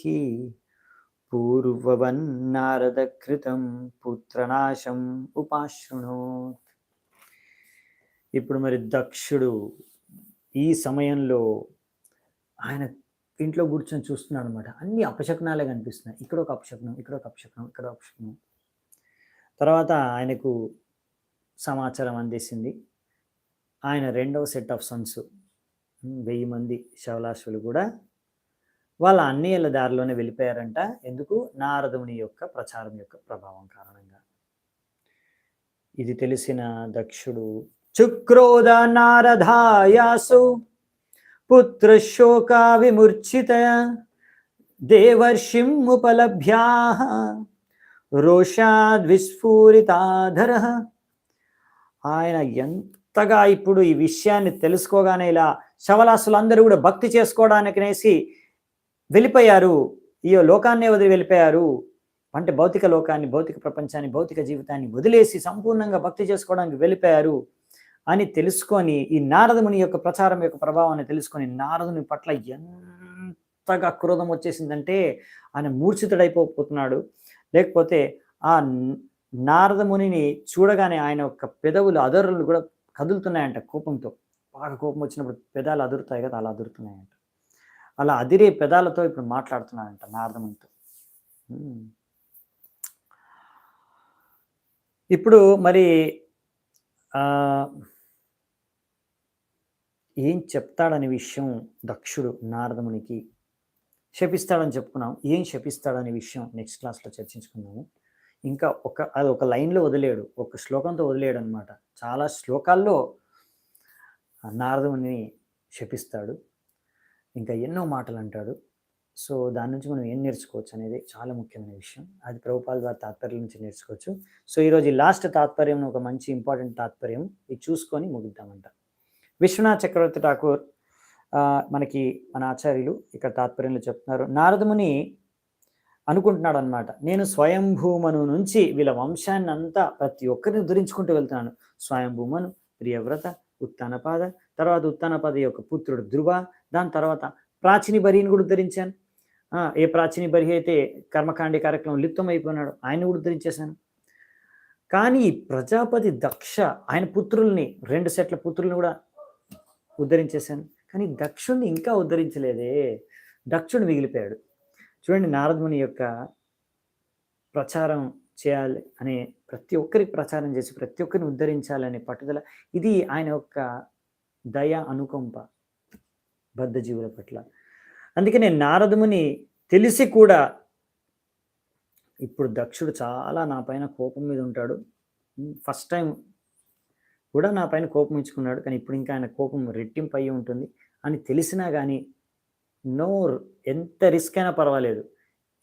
పూర్వవన్నారద కృతం పుత్రనాశం ఉపాశృణోత్. ఇప్పుడు మరి దక్షుడు ఈ సమయంలో ఆయన ఇంట్లో కూర్చొని చూస్తున్నాడు అనమాట. అన్ని అపశకునాలే కనిపిస్తున్నాయి. ఇక్కడ ఒక అపశకునం, ఇక్కడ ఒక అపశకునం, ఇక్కడ ఒక అపశకునం. తర్వాత ఆయనకు సమాచారం అందేసింది. ఆయన రెండవ సెట్ ఆఫ్ సన్స్ 1000 మంది శవలాశ్వులు కూడా వాళ్ళ అన్నయ్యల దారిలోనే వెళ్ళిపోయారంట. ఎందుకు? నారదుని యొక్క ప్రచారం యొక్క ప్రభావం కారణంగా. ఇది తెలిసిన దక్షుడు చుక్రోధ నారదాయాసు పుత్ర శోకా విమూర్ఛిత దేవర్షిం ఉపలభ్యా రోషాద్ విస్ఫూరితాధర. ఆయన ఎంతగా ఇప్పుడు ఈ విషయాన్ని తెలుసుకోగానే ఇలా శవలాసులందరూ కూడా భక్తి చేసుకోవడానికనేసి వెళ్ళిపోయారు, ఈ లోకాన్ని వదిలి వెళ్ళిపోయారు. అంటే భౌతిక లోకాన్ని, భౌతిక ప్రపంచాన్ని, భౌతిక జీవితాన్ని వదిలేసి సంపూర్ణంగా భక్తి చేసుకోవడానికి వెళ్ళిపోయారు అని తెలుసుకొని, ఈ నారదుని యొక్క ప్రచారం యొక్క ప్రభావాన్ని తెలుసుకొని నారదుని పట్ల ఎంతగా క్రోధం వచ్చేసిందంటే ఆయన మూర్ఛితుడైపోతున్నాడు. లేకపోతే ఆ నారదమునిని చూడగానే ఆయన యొక్క పెదవులు అదరులు కూడా కదులుతున్నాయంట కోపంతో. బాగా కోపం వచ్చినప్పుడు పెదాలు అదురుతాయి కదా, అలా అదురుతున్నాయంట. అలా అదిరే పెదాలతో ఇప్పుడు మాట్లాడుతున్నాడంట నారదమునితో. ఇప్పుడు మరి ఏం చెప్తాడనే విషయం దక్షుడు నారదమునికి శపిస్తాడని చెప్పుకున్నాం. ఏం శపిస్తాడనే విషయం నెక్స్ట్ క్లాస్లో చర్చించుకుందాము. ఇంకా అది ఒక లైన్లో వదిలేడు, ఒక శ్లోకంతో వదిలేడు అనమాట. చాలా శ్లోకాల్లో నారదుని శపిస్తాడు, ఇంకా ఎన్నో మాటలు అంటాడు. సో దాని నుంచి మనం ఏం నేర్చుకోవచ్చు అనేది చాలా ముఖ్యమైన విషయం. అది ప్రభుపాద వారి తాత్పర్యం నుంచి నేర్చుకోవచ్చు. సో ఈరోజు ఈ లాస్ట్ తాత్పర్యం ఒక మంచి ఇంపార్టెంట్ తాత్పర్యం, ఇది చూసుకొని ముగిద్దామంట. విశ్వనాథ్ చక్రవర్తి ఠాకూర్ మనకి మన ఆచార్యులు ఇక్కడ తాత్పర్యంలో చెప్తున్నారు. నారదముని అనుకుంటున్నాడు అనమాట, నేను స్వయంభూమను నుంచి వీళ్ళ వంశాన్ని అంతా ప్రతి ఒక్కరిని ఉద్ధరించుకుంటూ వెళ్తున్నాను. స్వయంభూమను, ప్రియవ్రత, ఉత్తానపాద, తర్వాత ఉత్తానపాద యొక్క పుత్రుడు ధ్రువ, దాని తర్వాత ప్రాచీని బరిని కూడా ఉద్ధరించాను. ఏ ప్రాచీని బరి అయితే కర్మకాండి కార్యక్రమం లిప్తం అయిపోయినాడు, ఆయన కూడా ఉద్ధరించేశాను. కానీ ప్రజాపతి దక్ష ఆయన పుత్రుల్ని 2 సెట్ల పుత్రుల్ని కూడా ఉద్ధరించేశాను. కానీ దక్షుణ్ణి ఇంకా ఉద్ధరించలేదే, దక్షుడు మిగిలిపోయాడు. చూడండి, నారదుని యొక్క ప్రచారం చేయాలి అనే, ప్రతి ఒక్కరికి ప్రచారం చేసి ప్రతి ఒక్కరిని ఉద్ధరించాలనే పట్టుదల, ఇది ఆయన యొక్క దయ, అనుకంప బద్ధజీవుల పట్ల. అందుకనే నారదుని తెలిసి కూడా ఇప్పుడు దక్షుడు చాలా నా పైన కోపం మీద ఉంటాడు. ఫస్ట్ టైం కూడా నా పైన కోపం ఇచ్చుకున్నాడు, కానీ ఇప్పుడు ఇంకా ఆయన కోపం రెట్టింపు అయ్యి ఉంటుంది అని తెలిసినా కానీ ఎంత రిస్క్ అయినా పర్వాలేదు,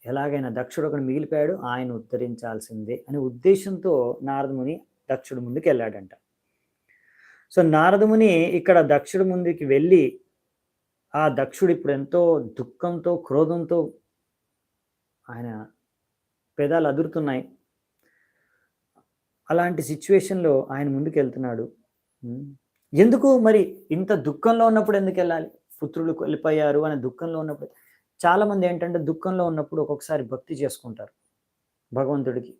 ఎలాగైనా దక్షుడు ఒకడు మిగిలిపోయాడు, ఆయన ఉద్ధరించాల్సిందే అనే ఉద్దేశంతో నారదముని దక్షుడు ముందుకు వెళ్ళాడంట. సో నారదముని ఇక్కడ దక్షుడు ముందుకి వెళ్ళి, ఆ దక్షుడు ఇప్పుడు ఎంతో దుఃఖంతో, క్రోధంతో ఆయన పెదాలు అదురుతున్నాయి. అలాంటి సిచ్యువేషన్లో ఆయన ముందుకు వెళ్తున్నాడు. ఎందుకు మరి ఇంత దుఃఖంలో ఉన్నప్పుడు ఎందుకు వెళ్ళాలి? పుత్రులు వెళ్ళిపోయారు అనే దుఃఖంలో ఉన్నప్పుడు. చాలామంది ఏంటంటే దుఃఖంలో ఉన్నప్పుడు ఒక్కొక్కసారి భక్తి చేసుకుంటారు భగవంతుడికి,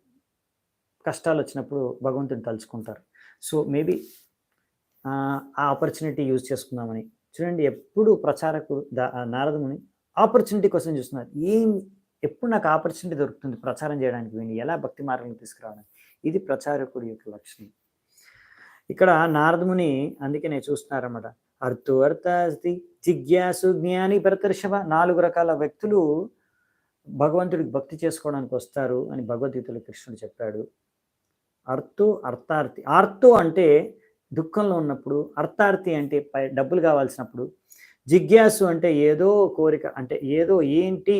కష్టాలు వచ్చినప్పుడు భగవంతుడిని తలుచుకుంటారు. సో మేబీ ఆ ఆపర్చునిటీ యూజ్ చేసుకుందామని. చూడండి, ఎప్పుడు ప్రచారకుడు నారదముని ఆపర్చునిటీ కోసం చూస్తున్నారు. ఎప్పుడు నాకు ఆపర్చునిటీ దొరుకుతుంది ప్రచారం చేయడానికి, వీడిని ఎలా భక్తి మార్గంలో తీసుకురావడానికి, ఇది ప్రచారకుడి యొక్క లక్షణం. ఇక్కడ నారదముని అందుకనే చూస్తున్నారన్నమాట. అర్థో అర్థాస్తి జిజ్ఞాసు జ్ఞాని భరతర్షభ 4 రకాల వ్యక్తులు భగవంతుడికి భక్తి చేసుకోవడానికి వస్తారు అని భగవద్గీతలో కృష్ణుడు చెప్పాడు. అర్థో అర్థార్థి. ఆర్తో అంటే దుఃఖంలో ఉన్నప్పుడు, అర్థార్థి అంటే డబ్బులు కావాల్సినప్పుడు, జిజ్ఞాసు అంటే ఏదో కోరిక, అంటే ఏదో ఏంటి,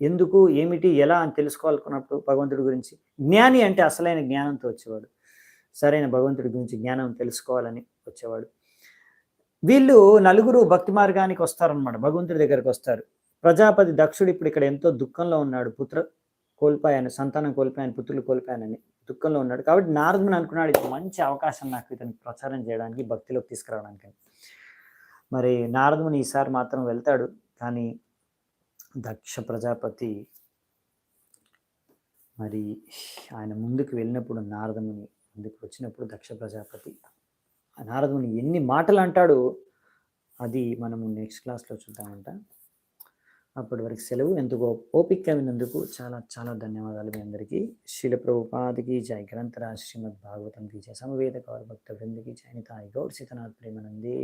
ఎందుకు, ఏమిటి, ఎలా అని తెలుసుకోవాలనుకున్నప్పుడు భగవంతుడి గురించి. జ్ఞాని అంటే అసలైన జ్ఞానంతో వచ్చేవాడు, సరైన భగవంతుడి గురించి జ్ఞానం తెలుసుకోవాలని వచ్చేవాడు. వీళ్ళు నలుగురు భక్తి మార్గానికి వస్తారనమాట, భగవంతుడి దగ్గరకు వస్తారు. ప్రజాపతి దక్షుడు ఇప్పుడు ఇక్కడ ఎంతో దుఃఖంలో ఉన్నాడు, కోల్పోయాను, సంతానం కోల్పోయాను, పుత్రులు కోల్పోయానని దుఃఖంలో ఉన్నాడు. కాబట్టి నారదుని అనుకున్నాడు, ఇది మంచి అవకాశం నాకు ఇతనికి ప్రచారం చేయడానికి, భక్తిలోకి తీసుకురావడానికి. మరి నారదుని ఈసారి మాత్రం వెళ్తాడు. కానీ దక్ష ప్రజాపతి మరి ఆయన ముందుకు వెళ్ళినప్పుడు, నారదముని ముందుకు వచ్చినప్పుడు దక్ష ప్రజాపతి నారదుని ఎన్ని మాటలు అంటాడు అది మనము నెక్స్ట్ క్లాస్లో చూద్దామంట. అప్పటి వరకు సెలవు. ఎందుకు ఓపిక విన్నందుకు చాలా చాలా ధన్యవాదాలు మీ అందరికీ. శీల ప్రభుపాదికి జై. గ్రంథరాజ్ శ్రీమద్ భాగవతం की जय. సమవేత కౌర భక్త వృందకి జై. నితాయి గౌర్ సీతనాథ్ ప్రేమానందే.